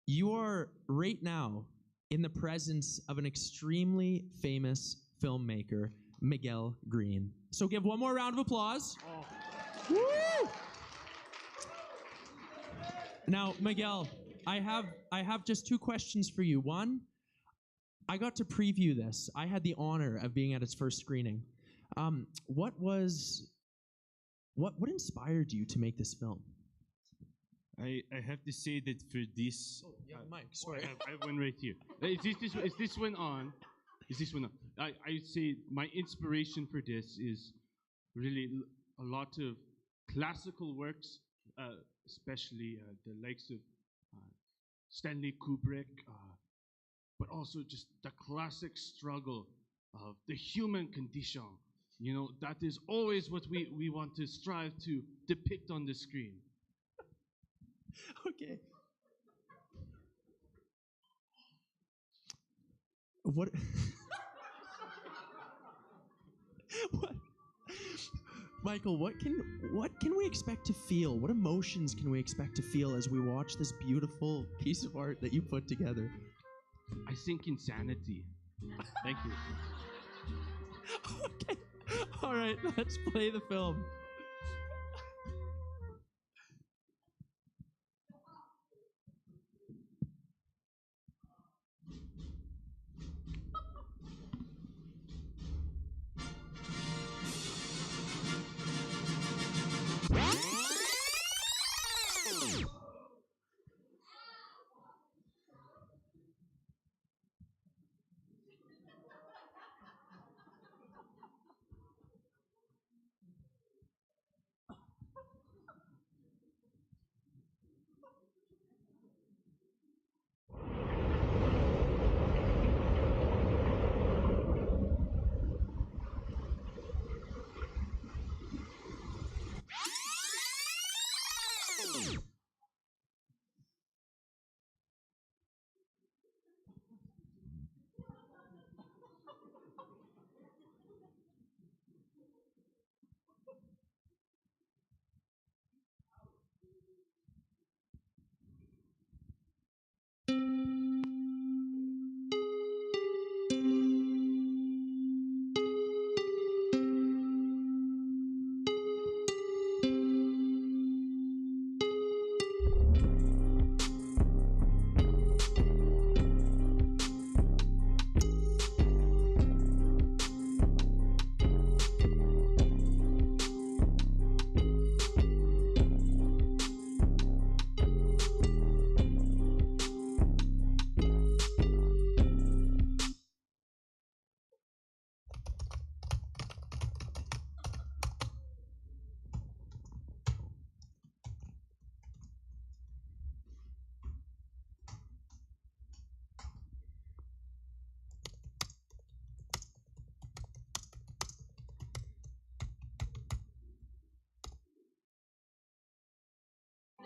You are right now in the presence of an extremely famous filmmaker, Miguel Green. So give one more round of applause. Oh. Woo! Now, Miguel, I have just 2 questions for you. One, I got to preview this. I had the honor of being at its first screening. What inspired you to make this film? I have to say that for this... Oh, you have a mic. Sorry. I have one right here. Is this one on? Is this one on? I say my inspiration for this is really a lot of classical works, especially the likes of Stanley Kubrick, but also just the classic struggle of the human condition. You know, that is always what we want to strive to depict on the screen. Okay. What? What? Michael, what can we expect to feel? What emotions can we expect to feel as we watch this beautiful piece of art that you put together? I think insanity. Thank you. Okay. All right, let's play the film.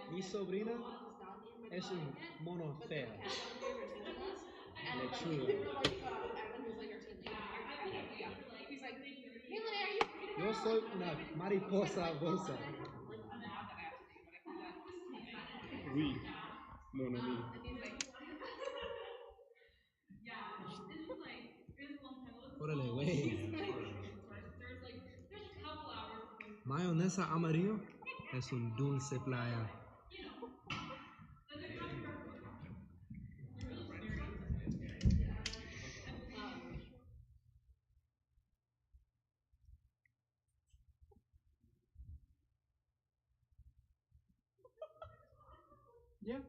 Mi sobrina es un mono feo. Lechuga. Yo soy una mariposa rosa. Oui, mon ami. Órale, güey. Mayonesa amarillo es un dulce playa. Yeah.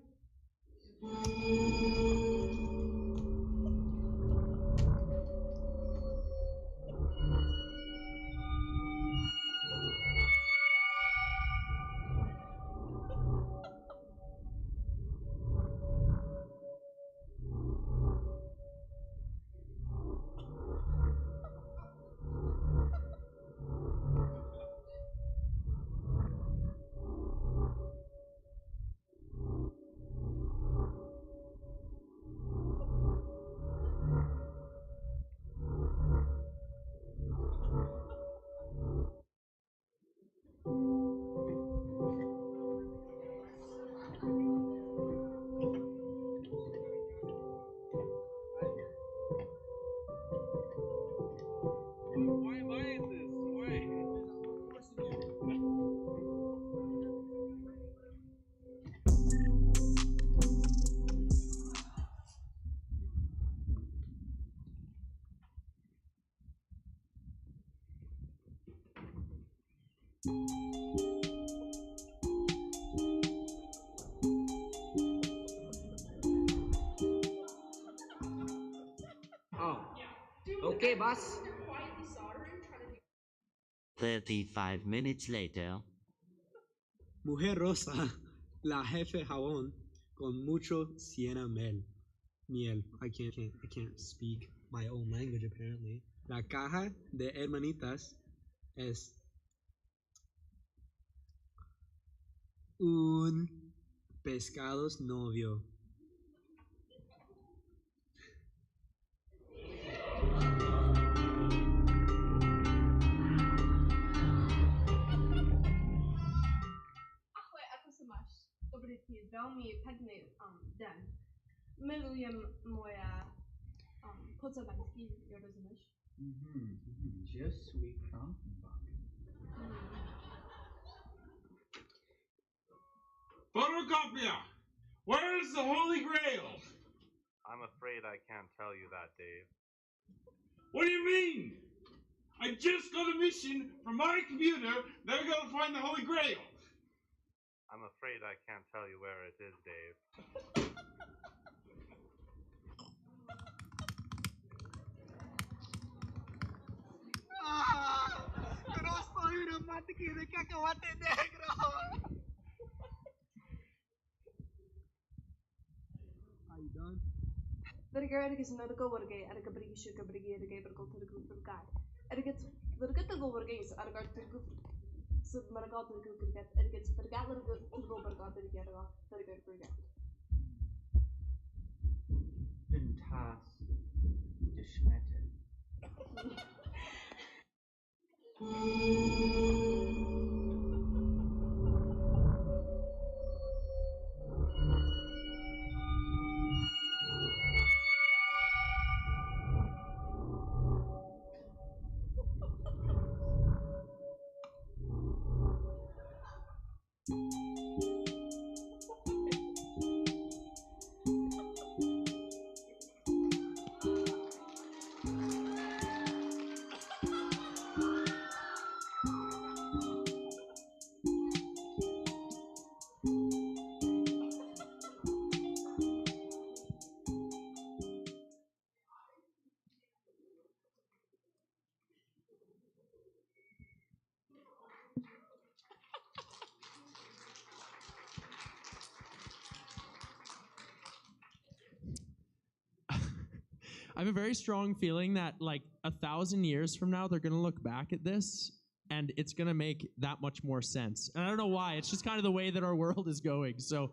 Oh, okay, boss. 35 minutes later. Mujer rosa, la jefe jabón con mucho siena miel. I can't speak my own language apparently. La caja de hermanitas es un pescados novio. velmi pegny den. Milujem moja pocabański, rozumiesz? Je suis Krankenwagen. Photocopier! Where is the Holy Grail? I'm afraid I can't tell you that, Dave. What do you mean? I just got a mission from my computer that I gotta find the Holy Grail. I'm afraid I can't tell you where it is, Dave. No soy una máquina de cacahuate negro. Are you done? Verger ergens medical workay, erga brigi sugar brigi erga bergal turgu for guy. Ergets vergetical workays, erga turgu sub medical turgu forget, ergets forget turgu bergal erga forget. Bin Tas geschmettert. I have a very strong feeling that like 1,000 years from now, they're gonna look back at this and it's gonna make that much more sense. And I don't know why. It's just kind of the way that our world is going. So,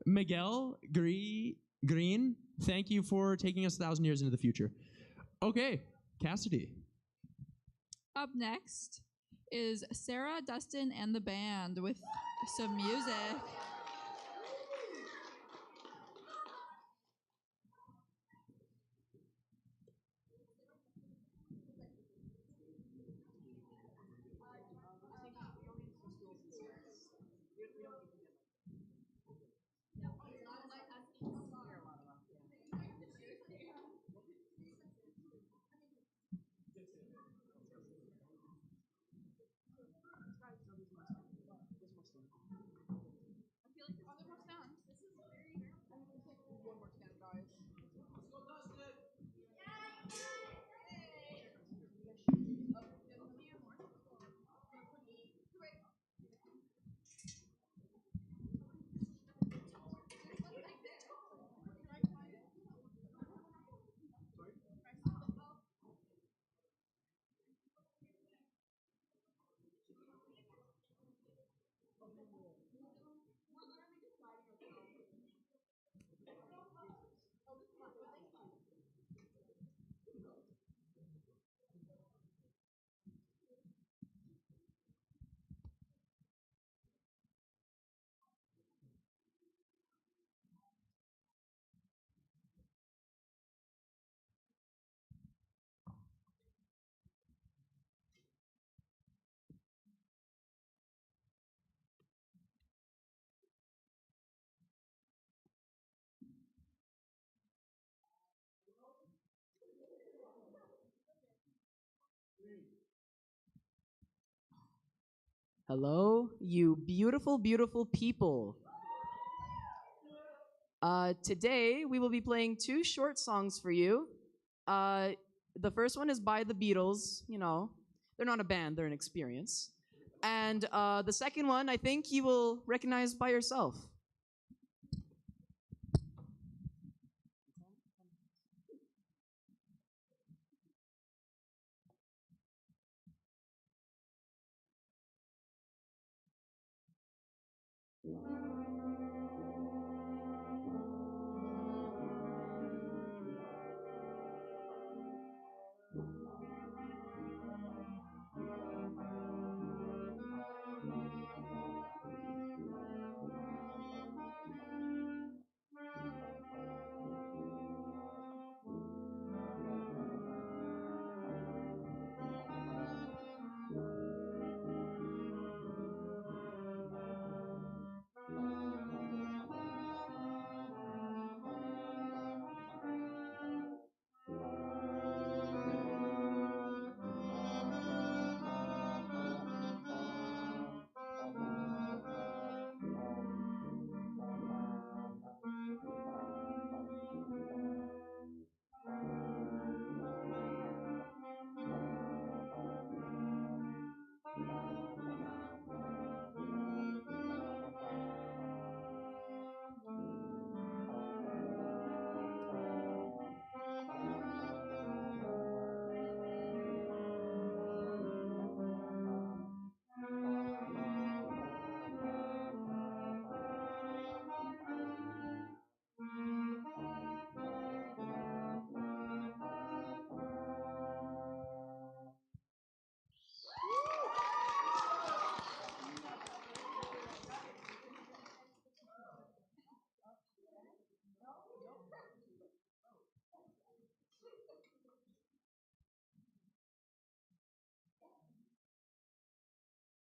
Miguel Green, thank you for taking us 1,000 years into the future. Okay, Cassidy. Up next is Sarah, Dustin, and the band with some music. Hello, you beautiful, beautiful people. Today, we will be playing 2 short songs for you. The first one is by the Beatles. You know, they're not a band, they're an experience. And the second one, I think you will recognize by yourself.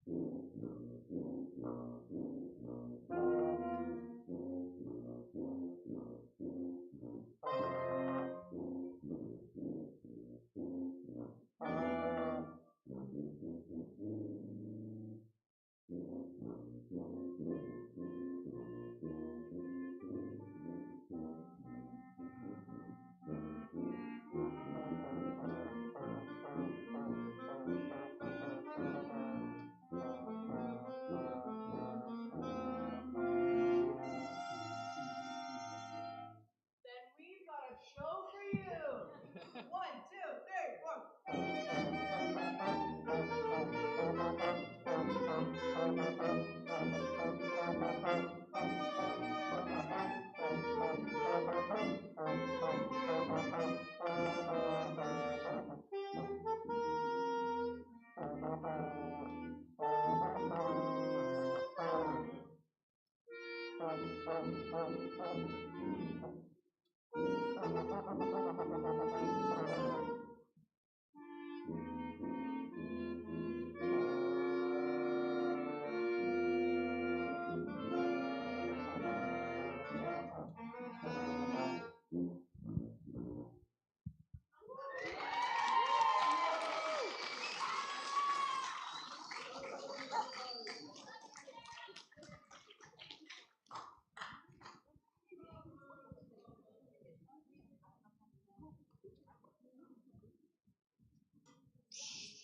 Then we've got a show for you. 1, 2, 3, 4.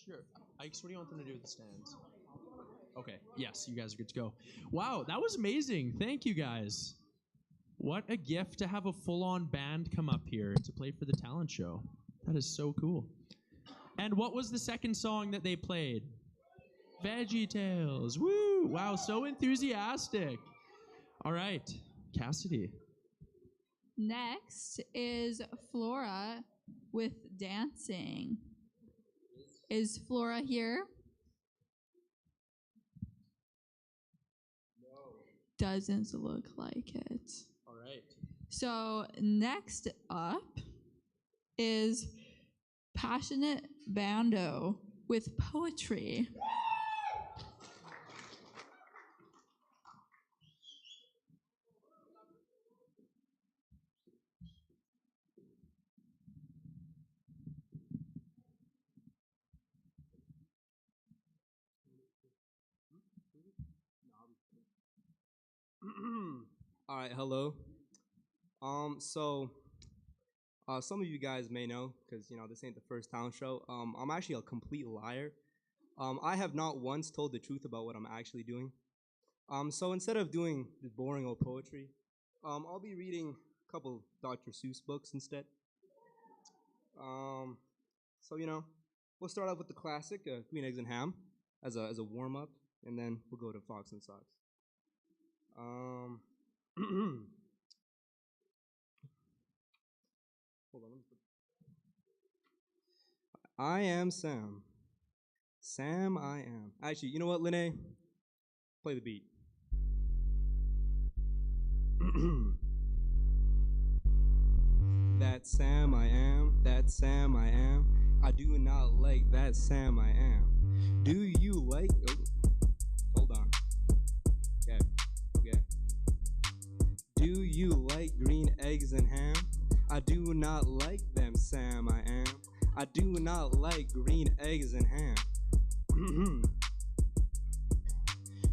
Sure. Ike's, what do you want them to do with the stands? Okay. Yes, you guys are good to go. Wow, that was amazing. Thank you guys. What a gift to have a full-on band come up here to play for the talent show. That is so cool. And what was the second song that they played? Veggie Tales. Woo! Wow, so enthusiastic. All right, Cassidy. Next is Flora with dancing. Is Flora here? No. Doesn't look like it. All right. So next up is Passionate Bando with poetry. All right, hello. Some of you guys may know, because this ain't the first talent show. I'm actually a complete liar. I have not once told the truth about what I'm actually doing. So instead of doing the boring old poetry, I'll be reading a couple Dr. Seuss books instead. We'll start off with the classic Green Eggs and Ham as a warm up, and then we'll go to Fox and Sox. Hold on. I am Sam. Sam, I am. Actually, you know what, Linnea? Play the beat. That Sam I am, that Sam I am. I do not like that Sam I am. Do you like? Oh, hold on. Okay. Do you like green eggs and ham? I do not like them, Sam I am. I do not like green eggs and ham.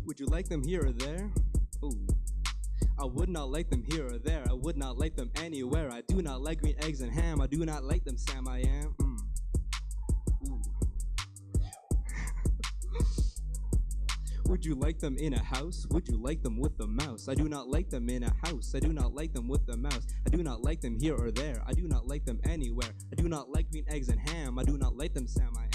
Would you like them here or there? Ooh. I would not like them here or there. I would not like them anywhere. I do not like green eggs and ham. I do not like them, Sam I am. Ooh. Would you like them in a house? Would you like them with a mouse? I do not like them in a house. I do not like them with a mouse. I do not like them here or there. I do not like them anywhere. I do not like green eggs and ham. I do not like them, Sam I am.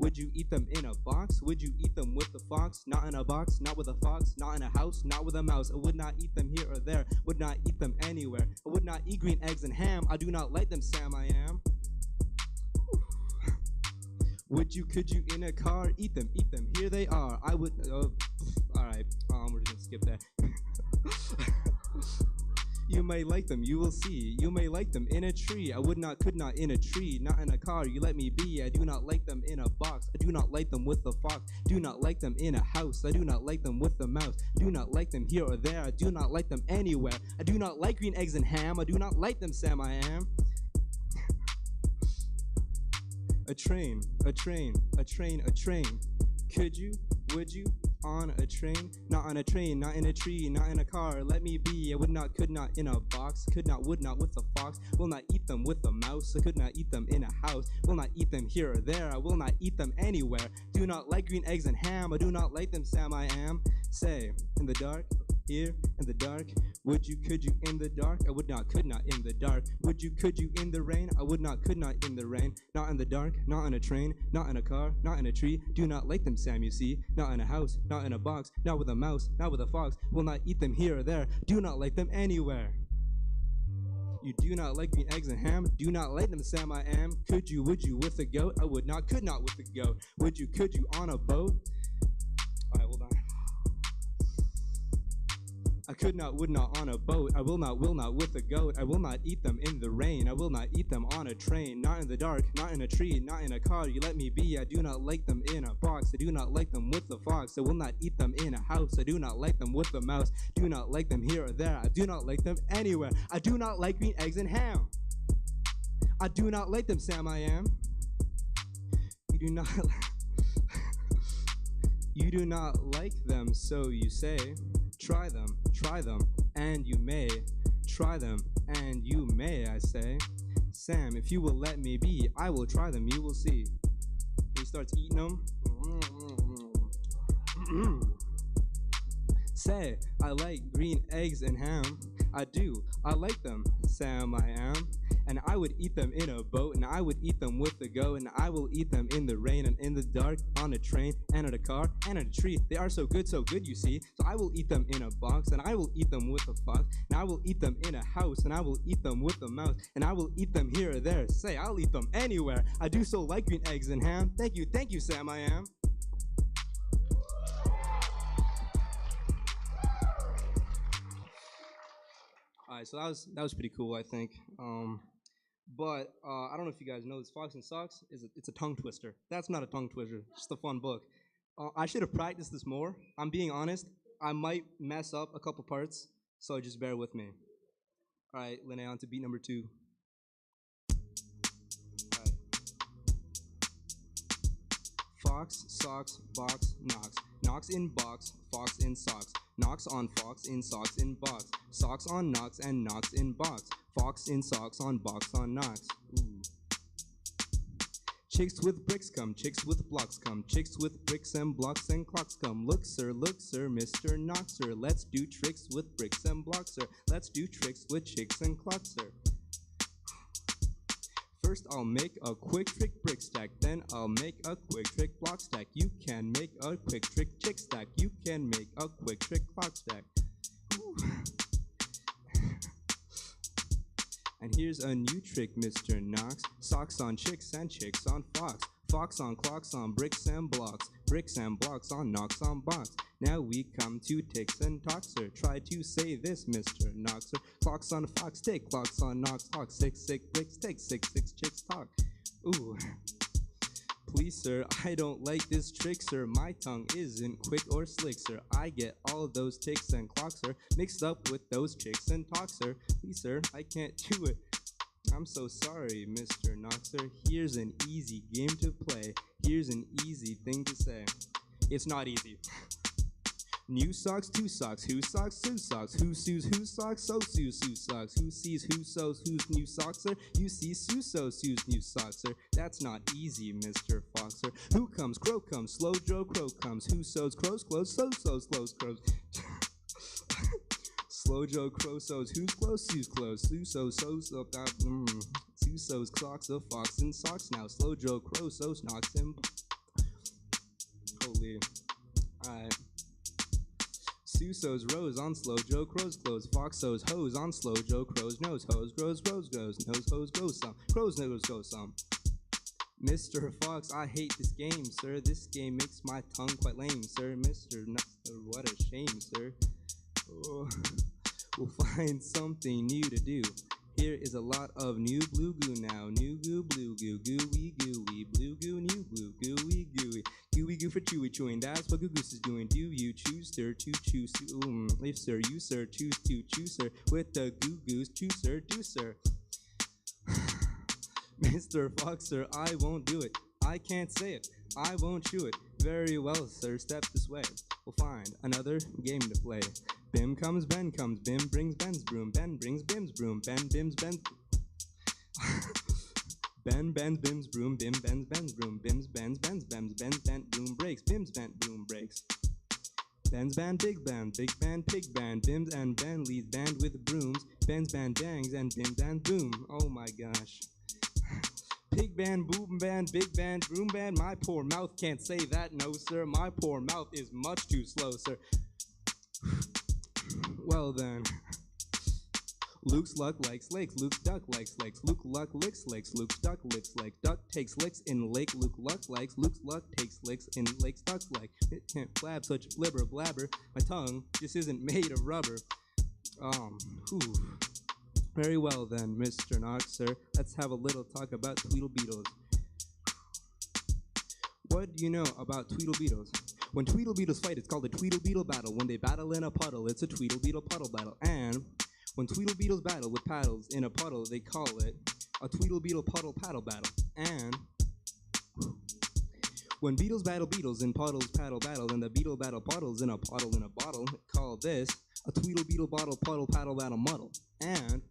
Would you eat them in a box? Would you eat them with a fox? Not in a box, not with a fox, not in a house, not with a mouse. I would not eat them here or there. Would not eat them anywhere. I would not eat green eggs and ham. I do not like them, Sam I am. Could you in a car? Eat them, here they are. I would, alright, we're just gonna skip that. You may like them, you will see. You may like them in a tree. I would not, could not in a tree. Not in a car, you let me be. I do not like them in a box. I do not like them with a fox. Do not like them in a house. I do not like them with a mouse. Do not like them here or there. I do not like them anywhere. I do not like green eggs and ham. I do not like them, Sam, I am. A train, a train, a train, a train. Could you, would you, on a train? Not on a train, not in a tree, not in a car. Let me be. I would not, could not in a box. Could not, would not with a fox. Will not eat them with a mouse. I could not eat them in a house. Will not eat them here or there. I will not eat them anywhere. Do not like green eggs and ham. I do not like them, Sam, I am. Say, in the dark, here in the dark. Would you, could you in the dark? I would not, could not in the dark. Would you, could you in the rain? I would not, could not in the rain. Not in the dark, not in a train, not in a car, not in a tree. Do not like them, Sam, you see. Not in a house, not in a box, not with a mouse, not with a fox. Will not eat them here or there. Do not like them anywhere. You do not like green eggs and ham. Do not like them, Sam, I am. Could you, would you with a goat? I would not, could not with a goat. Would you, could you on a boat? Alright, hold on. I could not, would not on a boat. I will not with a goat. I will not eat them in the rain. I will not eat them on a train. Not in the dark, not in a tree, not in a car. You let me be. I do not like them in a box. I do not like them with a fox. I will not eat them in a house. I do not like them with a mouse. Do not like them here or there. I do not like them anywhere. I do not like green eggs and ham. I do not like them, Sam, I am. You do not You do not like them, so you say. Try them, and you may. Try them, and you may, I say. Sam, if you will let me be, I will try them, you will see. He starts eating them. Say, I like green eggs and ham. I do, I like them, Sam, I am. And I would eat them in a boat, and I would eat them with a go, and I will eat them in the rain and in the dark, on a train, and in a car, and in a tree. They are so good, you see. So I will eat them in a box, and I will eat them with a fox, and I will eat them in a house, and I will eat them with a mouse, and I will eat them here or there. Say, I'll eat them anywhere. I do so like green eggs and ham. Thank you, Sam, I am. Alright, so that was pretty cool, I think. But I don't know if you guys know this. Fox and Socks it's a tongue twister. That's not a tongue twister. It's just a fun book. I should have practiced this more. I'm being honest. I might mess up a couple parts, so just bear with me. All right, Lene, on to beat number 2. All right. Fox, socks, box, knocks. Knocks in box, fox in socks. Knocks on fox in socks in box. Socks on knocks and knocks in box. Fox in socks on box on knocks. Ooh. Chicks with bricks come, chicks with blocks come. Chicks with bricks and blocks and clocks come. Look, sir, Mr. Knoxer. Let's do tricks with bricks and blocks, sir. Let's do tricks with chicks and clocks, sir. First I'll make a quick trick brick stack, then I'll make a quick trick block stack. You can make a quick trick chick stack. You can make a quick trick clock stack. Ooh. And here's a new trick, Mr. Knox. Socks on chicks and chicks on fox. Fox on clocks on bricks and blocks. Bricks and blocks on knocks on box. Now we come to ticks and talks, sir. Try to say this, Mr. Knoxer. Clocks on fox, take clocks on knocks, talk. 6 bricks, take 6 chicks talk. Ooh. Please, sir, I don't like this trick, sir. My tongue isn't quick or slick, sir. I get all those ticks and clocks, sir, mixed up with those chicks and talks, sir. Please, sir, I can't do it. I'm so sorry, Mr. Knoxer. Here's an easy game to play. Here's an easy thing to say. It's not easy. New socks, 2 socks. Who socks, who socks. Who sews, who socks, so sews, who socks. Who sees, who sews, whose new socks, sir. You see, Sue sews, whose new socks, sir. That's not easy, Mr. Foxer. Who comes, crow comes, slow Joe crow comes. Who sews, crows clothes, so sews, clothes crows. Slow Joe crow sews, whose clothes, Sue's clothes. Sue sews, up that. Sue sews clocks of fox and socks now. Slow Joe crow sews, knocks him. Holy. Alright. Sue sews rose on Slow Joe Crow's clothes. Fox sews hose on Slow Joe Crow's nose. Hose grows, rose grows, nose hose grows some. Crow's nose goes some. Mr. Fox, I hate this game, sir. This game makes my tongue quite lame, sir. Mr. Knoxer, what a shame, sir. Oh. We'll find something new to do. Here is a lot of new blue goo now. New goo, blue goo, gooey, gooey, blue goo, new blue, gooey, gooey. Gooey goo for chewy chewing, that's what Goo Goose is doing. Do you choose, sir, to choose? If, sir, you, sir, choose to choose, sir, with the Goo Goose, choose, sir, do, sir. Mr. Fox, sir, I won't do it. I can't say it. I won't chew it. Very well, sir, step this way. We'll find another game to play. Bim comes, Ben comes, Bim brings Ben's broom, Ben brings Bim's broom, Ben bims Ben's Ben bends Bim's broom, Bim bends Ben's broom, Bim's bends Ben's Ben's bent broom breaks, Bim's bent broom breaks. Ben's band, big band, pig band, Bims and Ben leads band with brooms, Ben's band dangs and Bim band boom. Oh my gosh. Pig band, boom band, big band, broom band, my poor mouth can't say that, no sir, my poor mouth is much too slow, sir. Well then, Luke's luck likes lakes, Luke's duck likes lakes, Luke luck licks lakes, Luke's duck licks lake, duck takes licks in lake, Luke luck likes, Luke's luck takes licks in lake's duck's like. It can't blab such blibber blabber, my tongue just isn't made of rubber. Whew. Very well then, Mr. Knox, sir, let's have a little talk about Tweedle Beetles. What do you know about Tweedle Beetles? When Tweedle Beetles fight, it's called a Tweedle Beetle battle. When they battle in a puddle, it's a Tweedle Beetle puddle battle. And when Tweedle Beetles battle with paddles in a puddle, they call it a Tweedle Beetle puddle paddle battle. And when beetles battle beetles in puddles paddle battle, and the beetle battle puddles in a bottle, call this a Tweedle Beetle bottle puddle paddle battle muddle. And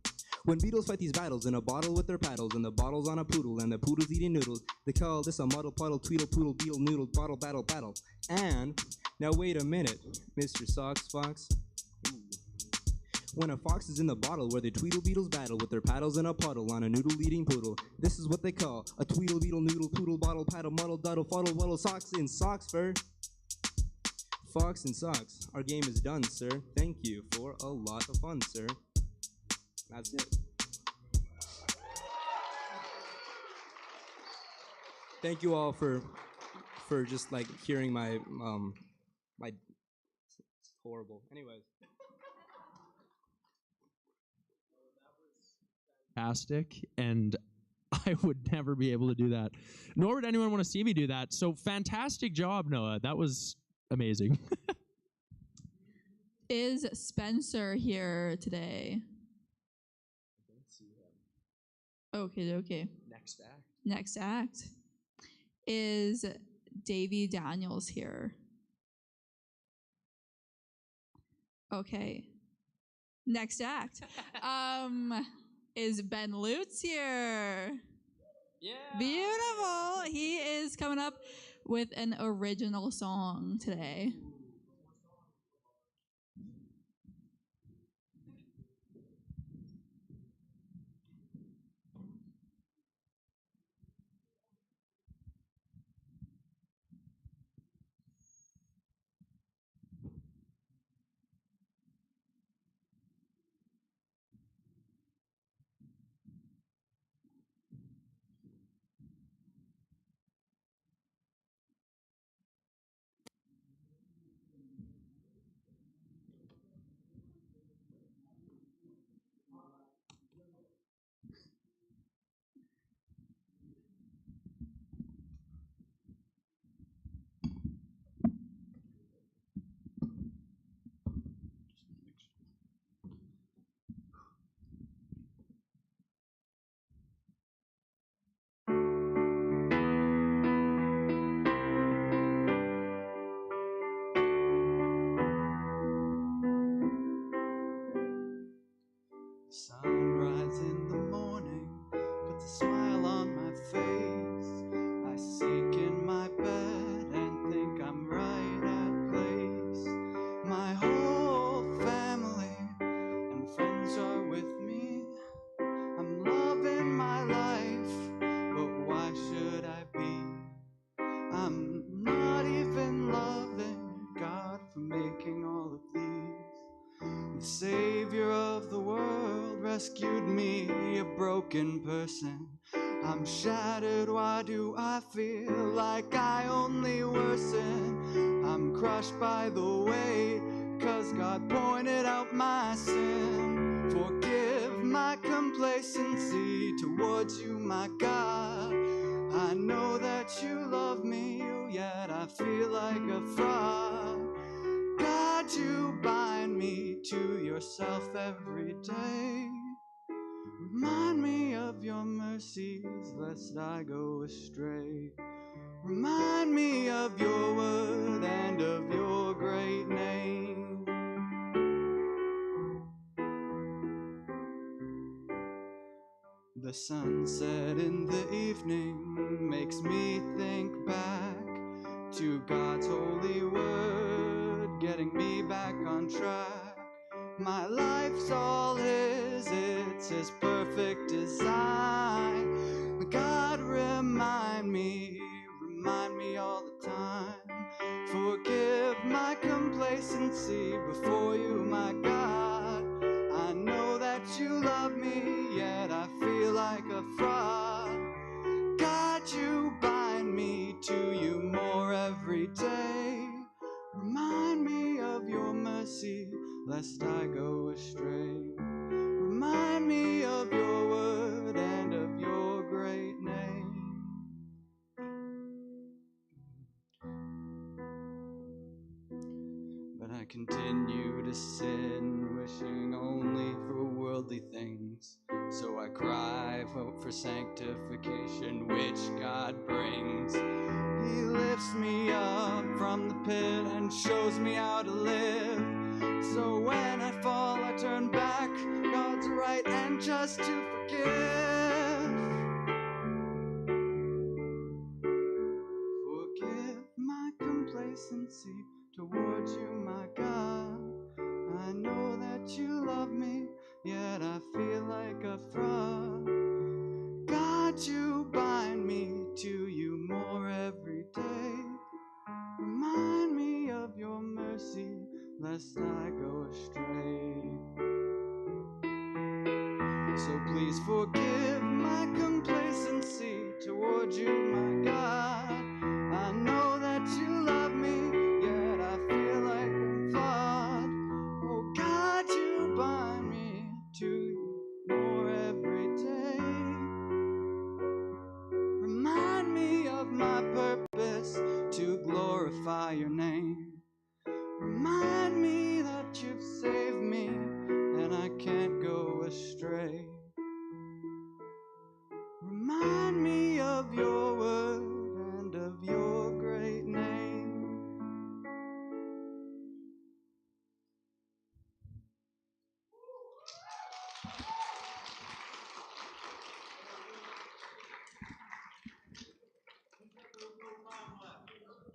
when beetles fight these battles in a bottle with their paddles, and the bottle's on a poodle, and the poodle's eating noodles, they call this a muddle puddle tweedle poodle beetle noodle bottle battle battle. And now wait a minute, Mr. Socks Fox. Ooh. When a fox is in the bottle where the Tweedle Beetles battle with their paddles in a puddle on a noodle-eating poodle, this is what they call a Tweedle Beetle noodle poodle bottle paddle muddle duddle fuddle wuddle socks in socks fur. Fox and socks, our game is done, sir. Thank you for a lot of fun, sir. That's it. Thank you all for just like hearing my it's horrible. Anyways. Fantastic, and I would never be able to do that. Nor would anyone want to see me do that. So fantastic job, Noah. That was amazing. Is Spencer here today? Okay. Next act. Is Davy Daniels here? Okay. Next act. Is Ben Lutz here? Yeah. Beautiful. He is coming up with an original song today. Sunrise in the morning puts a smile on my face. I seek in my bed and think I'm right at place. My whole family and friends are with me. I'm loving my life, but why should I be? I'm not even loving God for making all of these. The Savior of the world rescued me, a broken person. I'm shattered, why do I feel like I only worsen? I'm crushed by the weight, because God pointed out my sin. Forgive my complacency towards you, my God. I know that you love me, oh, yet I feel like a fraud. God, you bind me to yourself every day. Remind me of your mercies, lest I go astray. Remind me of your word and of your great name. The sunset in the evening makes me think back to God's holy word, getting me back on track. My life's all His, it's His perfect design. God, remind me all the time. Forgive my complacency before you, my God. I know that you love me, yet I feel like a fraud. God, you bind me to you more every day. Remind me of your mercy, lest I go astray. Remind me of your word and of your great name. But I continue to sin, wishing only for worldly things. So I cry, hope for sanctification, which God brings. He lifts me up from the pit and shows me how to live. So when I fall, I turn back. God's right and just to forgive. Forgive my complacency towards you, my God. I know that you love me, yet I feel like a fraud. God, you bind me to you more every day. Remind me of your mercy, lest I go astray. So please forgive my complacency towards you, my God. I know that you love me, yet I feel like I'm flawed. Oh God, you bind me to you more every day. Remind me of my purpose to glorify your name. Remind me that you've saved me and I can't go astray. Remind me of your word and of your great name.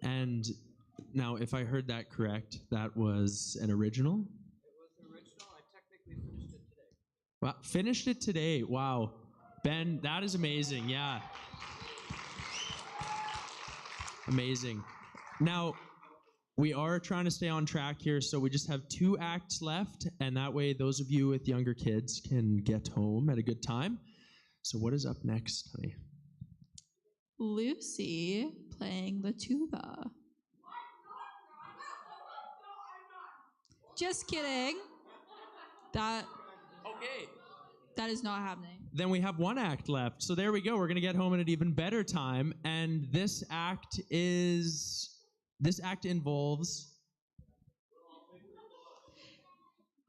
And now, if I heard that correct, that was an original? Wow, finished it today. Wow. Ben, that is amazing. Yeah. Amazing. Now, we are trying to stay on track here, so we just have 2 acts left, and that way those of you with younger kids can get home at a good time. So what is up next, honey? Lucy playing the tuba. Just kidding. That is not happening. Then we have 1 act left. So there we go. We're going to get home at an even better time. And this act involves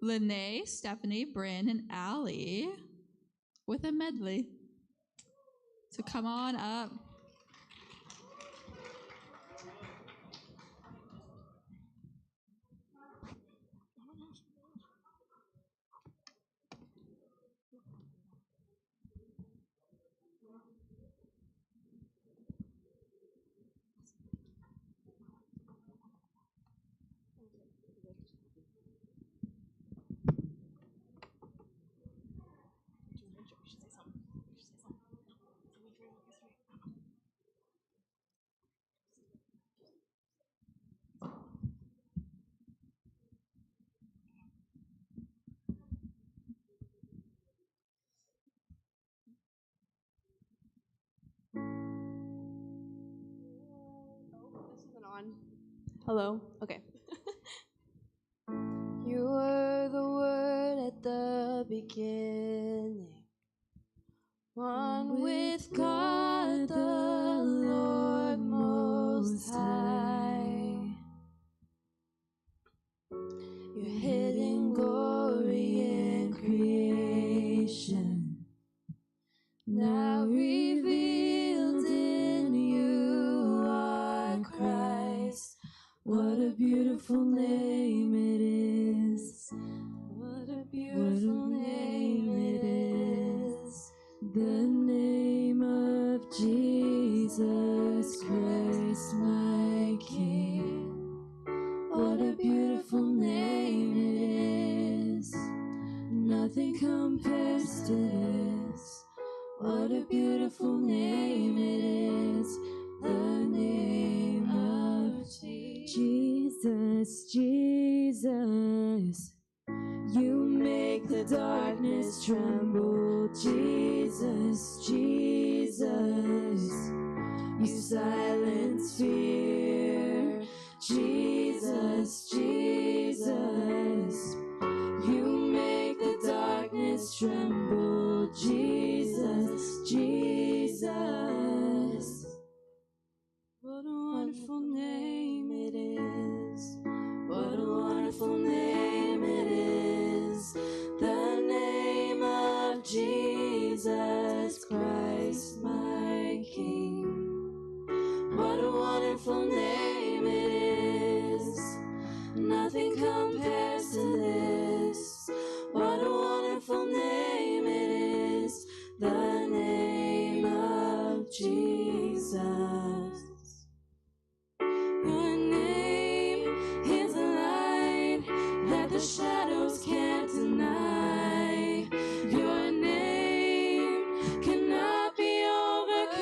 Lene, Stephanie, Bryn, and Allie with a medley. So come on up. On. Hello? Okay. beginning, one with God the Lord Most High. Your hidden glory in creation, now revealed in you are Christ. What a beautiful name it is. What a beautiful name it is. The name of Jesus Christ, my King. What a beautiful name it is. Nothing compares to this. What a beautiful name it is. The name of Jesus, Jesus. You make the darkness tremble. Jesus, Jesus. You silence fear. Jesus, Jesus. You make the darkness tremble. Jesus, Jesus. What a wonderful name it is. What a wonderful name it is. The name of Jesus Christ, my King. What a wonderful name it is. Nothing compares to this. What a wonderful name it is. The name of Jesus. Your name is a light that the shadows can't deny. Your name cannot be overcome.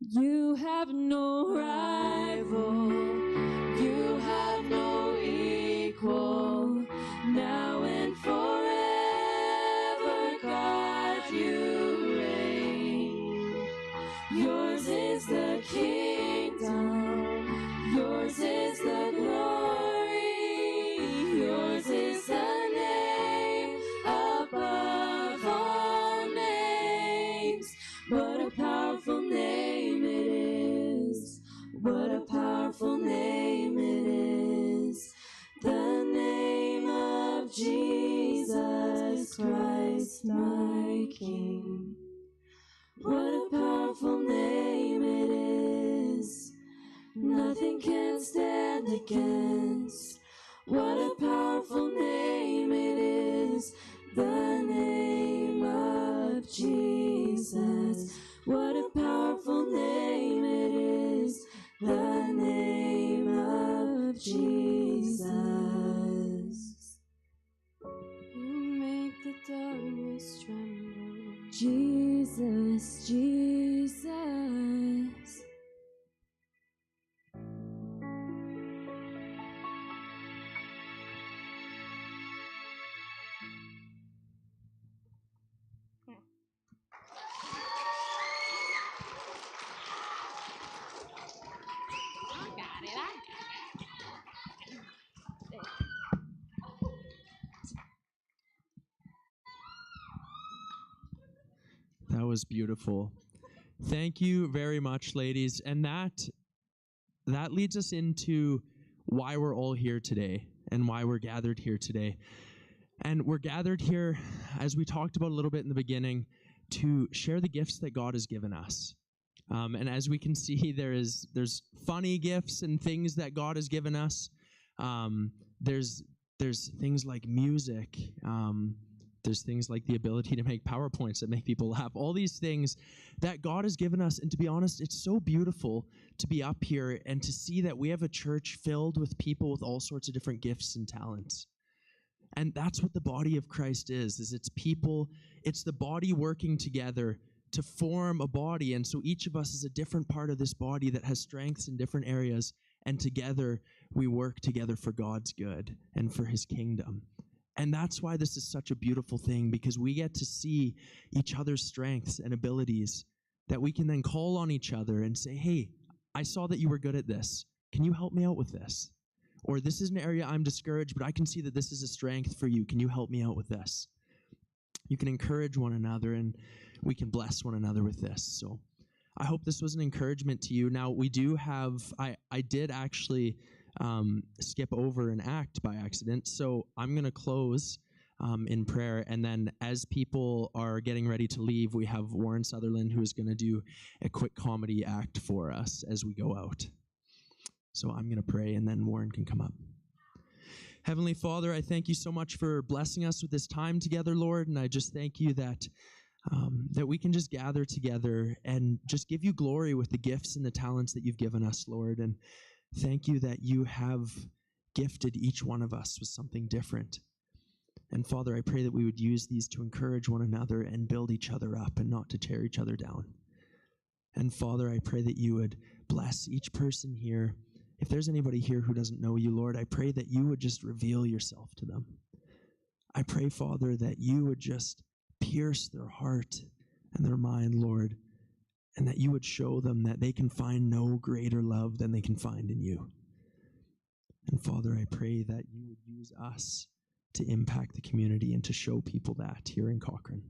You have no rival. You have no equal. Now and forever, God, you reign. Yours is the kingdom. Yours is the glory. Yours is the name above all names. What a powerful name it is. What a powerful name it is. The name of Jesus Christ, my King. What a powerful name it is. Nothing can stand against. What a powerful name it is. The name of Jesus. What a powerful name it is. The name of Jesus. You make the darkness tremble. Jesus, Jesus. That was beautiful. Thank you very much, ladies. And that leads us into why we're all here today and why we're gathered here today. And we're gathered here, as we talked about a little bit in the beginning, to share the gifts that God has given us. And as we can see, there's funny gifts and things that God has given us. There's things like music. There's things like the ability to make PowerPoints that make people laugh. All these things that God has given us. And to be honest, it's so beautiful to be up here and to see that we have a church filled with people with all sorts of different gifts and talents. And that's what the body of Christ is it's people, it's the body working together to form a body. And so each of us is a different part of this body that has strengths in different areas. And together we work together for God's good and for his kingdom. And that's why this is such a beautiful thing, because we get to see each other's strengths and abilities that we can then call on each other and say, hey, I saw that you were good at this. Can you help me out with this? Or this is an area I'm discouraged, but I can see that this is a strength for you. Can you help me out with this? You can encourage one another, and we can bless one another with this. So I hope this was an encouragement to you. Now, we do have, I did actually skip over an act by accident, so I'm going to close in prayer, and then as people are getting ready to leave, we have Warren Sutherland, who is going to do a quick comedy act for us as we go out. So I'm going to pray, and then Warren can come up. Heavenly Father, I thank you so much for blessing us with this time together, Lord, and I just thank you that that we can just gather together and just give you glory with the gifts and the talents that you've given us, Lord, and thank you that you have gifted each one of us with something different. And Father, I pray that we would use these to encourage one another and build each other up and not to tear each other down. And Father, I pray that you would bless each person here. If there's anybody here who doesn't know you, Lord, I pray that you would just reveal yourself to them. I pray, Father, that you would just pierce their heart and their mind, Lord, and that you would show them that they can find no greater love than they can find in you. And Father, I pray that you would use us to impact the community and to show people that here in Cochrane.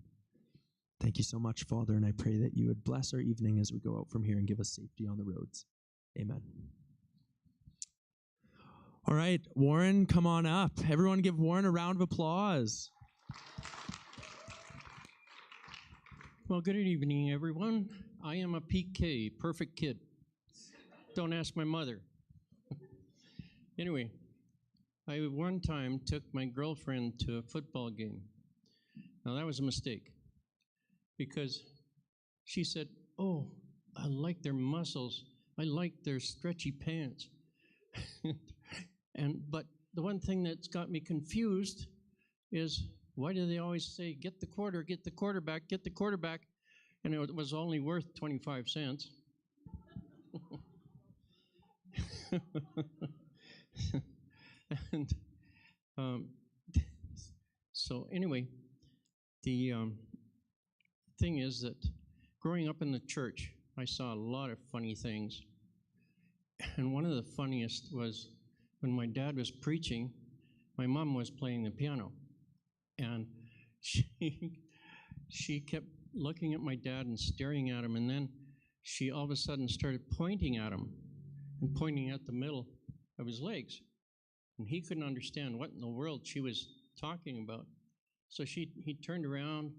Thank you so much, Father, and I pray that you would bless our evening as we go out from here and give us safety on the roads. Amen. All right, Warren, come on up. Everyone give Warren a round of applause. Well, good evening, everyone. I am a PK, perfect kid. Don't ask my mother. Anyway, I one time took my girlfriend to a football game. Now, that was a mistake because she said, "Oh, I like their muscles. I like their stretchy pants." But the one thing that's got me confused is, why do they always say, get the quarterback, get the quarterback? And it was only worth 25 cents. And so anyway, the thing is that growing up in the church, I saw a lot of funny things. And one of the funniest was when my dad was preaching, my mom was playing the piano. And she kept looking at my dad and staring at him, and then she all of a sudden started pointing at him and pointing at the middle of his legs. And he couldn't understand what in the world she was talking about. So he turned around,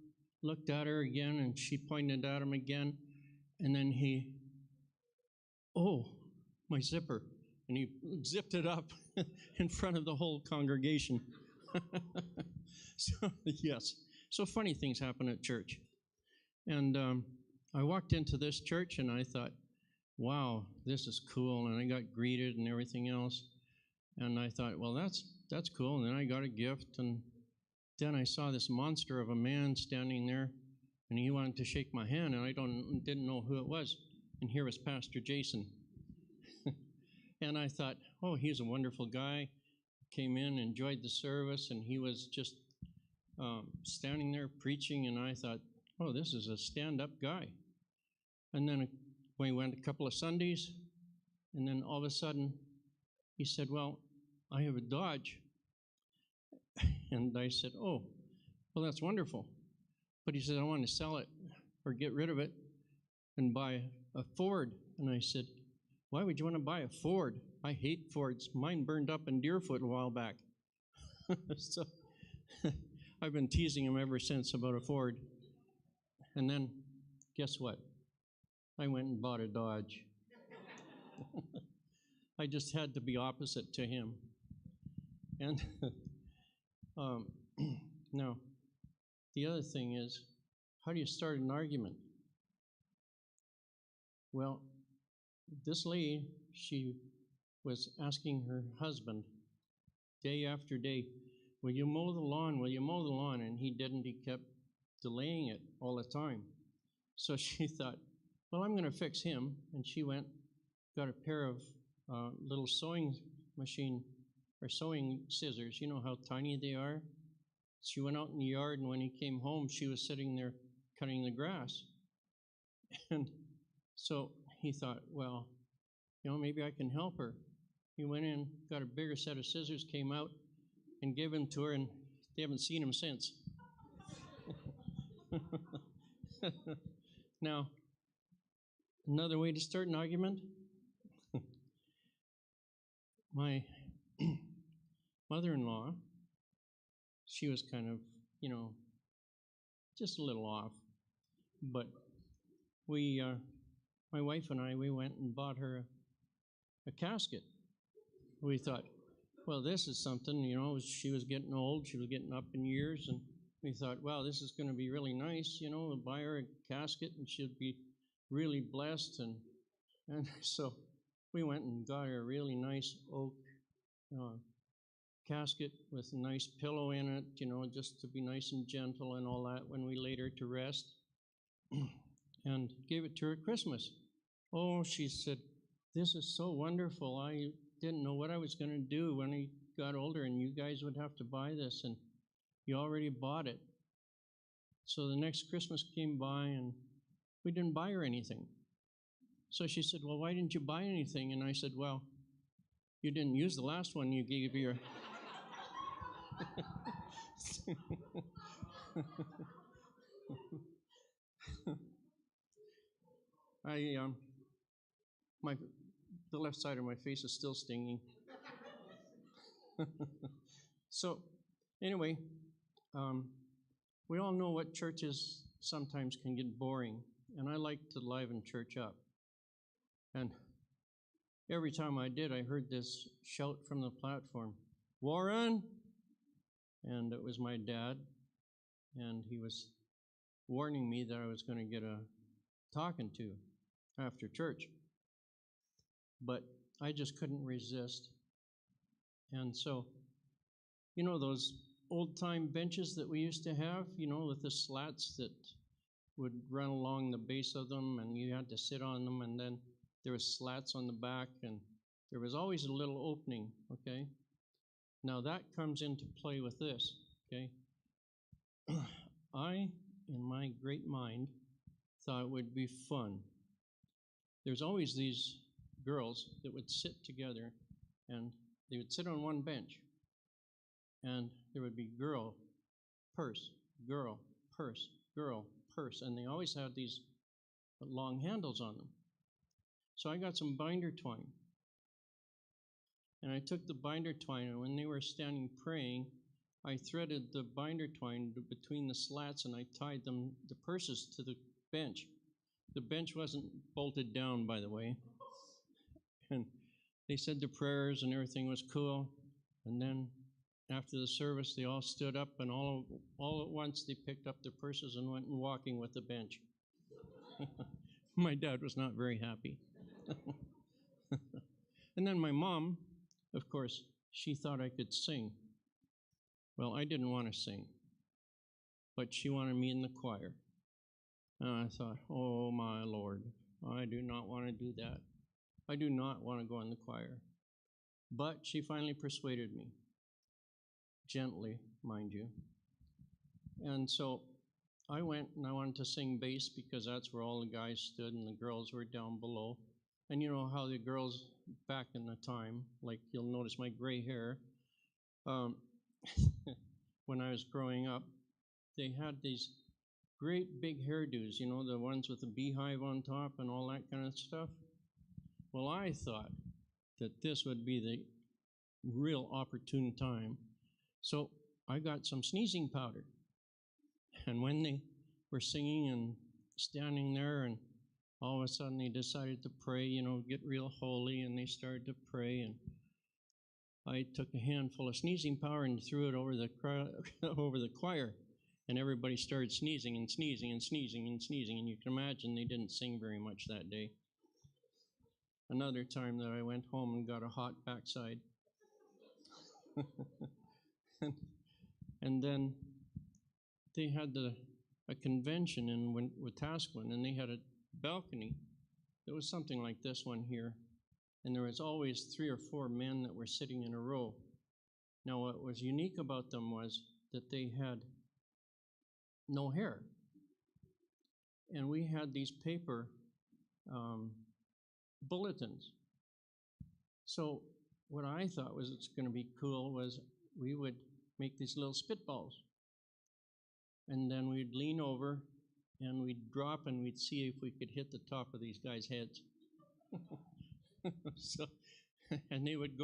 looked at her again, and she pointed at him again. And then oh, my zipper. And he zipped it up in front of the whole congregation. So, yes. So funny things happen at church. And I walked into this church and I thought, wow, this is cool. And I got greeted and everything else. And I thought, well, that's cool. And then I got a gift. And then I saw this monster of a man standing there. And he wanted to shake my hand. And I didn't know who it was. And here was Pastor Jason. And I thought, oh, he's a wonderful guy. Came in, enjoyed the service, and he was just standing there preaching, and I thought, oh, this is a stand-up guy. And then we went a couple of Sundays, and then all of a sudden, he said, well, I have a Dodge. And I said, oh, well, that's wonderful. But he said, I want to sell it or get rid of it and buy a Ford. And I said, why would you want to buy a Ford? I hate Fords. Mine burned up in Deerfoot a while back. So I've been teasing him ever since about a Ford. And then, guess what? I went and bought a Dodge. I just had to be opposite to him. And now, the other thing is, how do you start an argument? Well, this lady, she was asking her husband day after day, will you mow the lawn? Will you mow the lawn? And he didn't. He kept delaying it all the time. So she thought, well, I'm going to fix him. And she went, got a pair of little sewing machine or sewing scissors. You know how tiny they are? She went out in the yard, and when he came home, she was sitting there cutting the grass. And so he thought, well, maybe I can help her. He went in, got a bigger set of scissors, came out, and gave them to her, and they haven't seen him since. Now, another way to start an argument. My mother-in-law, she was kind of, just a little off. But we, my wife and I, we went and bought her a casket. We thought, well, this is something, she was getting old, she was getting up in years, and we thought, wow, this is going to be really nice, we'll buy her a casket and she'll be really blessed. And so we went and got her a really nice oak casket with a nice pillow in it, just to be nice and gentle and all that when we laid her to rest, and gave it to her at Christmas. Oh, she said, this is so wonderful. I didn't know what I was going to do when I got older, and you guys would have to buy this, and you already bought it. So the next Christmas came by, and we didn't buy her anything. So she said, well, why didn't you buy anything? And I said, well, you didn't use the last one you gave your... the left side of my face is still stinging. So, anyway, we all know what churches sometimes can get boring, and I like to liven church up. And every time I did, I heard this shout from the platform, Warren! And it was my dad, and he was warning me that I was going to get a talking to after church. But I just couldn't resist. And so, those old-time benches that we used to have, with the slats that would run along the base of them, and you had to sit on them, and then there was slats on the back, and there was always a little opening, okay? Now that comes into play with this, okay? I, in my great mind, thought it would be fun. There's always these girls that would sit together, and they would sit on one bench, and there would be girl, purse, girl, purse, girl, purse, and they always had these long handles on them. So I got some binder twine, and I took the binder twine, and when they were standing praying, I threaded the binder twine between the slats, and I tied the purses to the bench. The bench wasn't bolted down, by the way. And they said their prayers, and everything was cool. And then after the service, they all stood up, and all at once they picked up their purses and went walking with the bench. My dad was not very happy. And then my mom, of course, she thought I could sing. Well, I didn't want to sing, but she wanted me in the choir. And I thought, oh my Lord, I do not want to do that. I do not want to go in the choir. But she finally persuaded me, gently, mind you. And so I went and I wanted to sing bass because that's where all the guys stood and the girls were down below. And you know how the girls back in the time, like you'll notice my gray hair, when I was growing up, they had these great big hairdos, the ones with the beehive on top and all that kind of stuff. Well, I thought that this would be the real opportune time. So I got some sneezing powder. And when they were singing and standing there, and all of a sudden they decided to pray, get real holy, and they started to pray, and I took a handful of sneezing powder and threw it over the choir, and everybody started sneezing and sneezing and sneezing and sneezing, and you can imagine they didn't sing very much that day. Another time that I went home and got a hot backside. And then they had a convention in Wetaskiwin, and they had a balcony. It was something like this one here, and there was always 3 or 4 men that were sitting in a row. Now, what was unique about them was that they had no hair, and we had these paper bulletins. So what I thought was it's going to be cool was we would make these little spitballs. And then we'd lean over and we'd drop and we'd see if we could hit the top of these guys' heads. So, and they would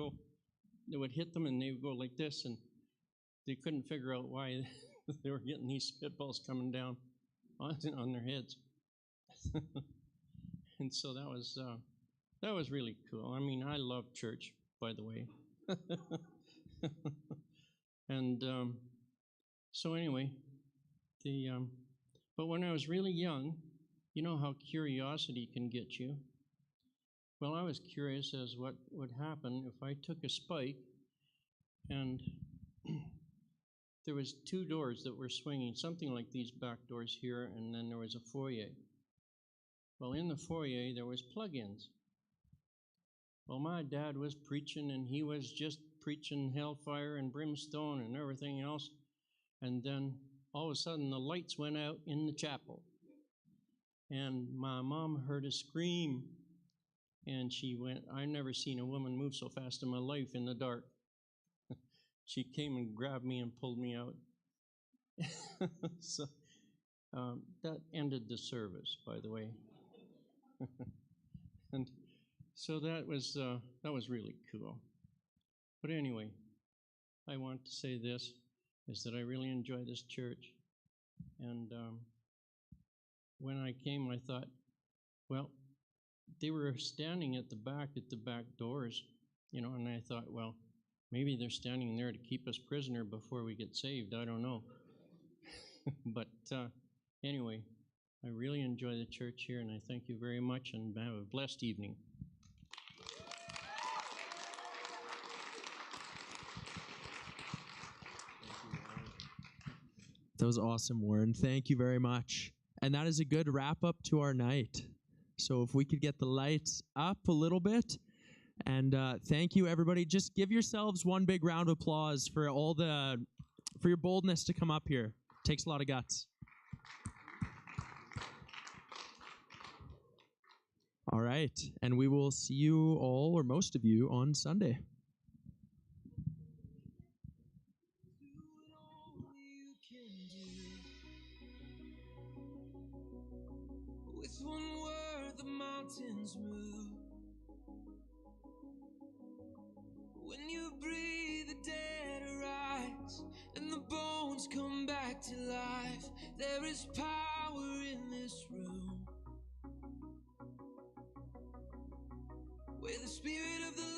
hit them and they would go like this, and they couldn't figure out why they were getting these spitballs coming down on their heads. And so that was really cool. I mean, I love church, by the way. And so anyway, but when I was really young, you know how curiosity can get you. Well, I was curious as what would happen if I took a spike and there was two doors that were swinging, something like these back doors here, and then there was a foyer. Well, in the foyer, there was plug-ins. Well, my dad was preaching, and he was just preaching hellfire and brimstone and everything else. And then all of a sudden, the lights went out in the chapel. And my mom heard a scream, and she went, I've never seen a woman move so fast in my life in the dark. She came and grabbed me and pulled me out. So that ended the service, by the way. And so that was really cool. But anyway, I want to say this, is that I really enjoy this church. And when I came, I thought, well, they were standing at the back doors, you know, and I thought, well, maybe they're standing there to keep us prisoner before we get saved. I don't know. But anyway, I really enjoy the church here, and I thank you very much, and have a blessed evening. That was awesome, Warren. Thank you very much. And that is a good wrap up to our night. So if we could get the lights up a little bit. And thank you, everybody. Just give yourselves one big round of applause for for your boldness to come up here. Takes a lot of guts. All right, and we will see you all, or most of you, on Sunday. With one word, the mountains move. When you breathe, the dead arise, and the bones come back to life. There is power in this room, where the Spirit of the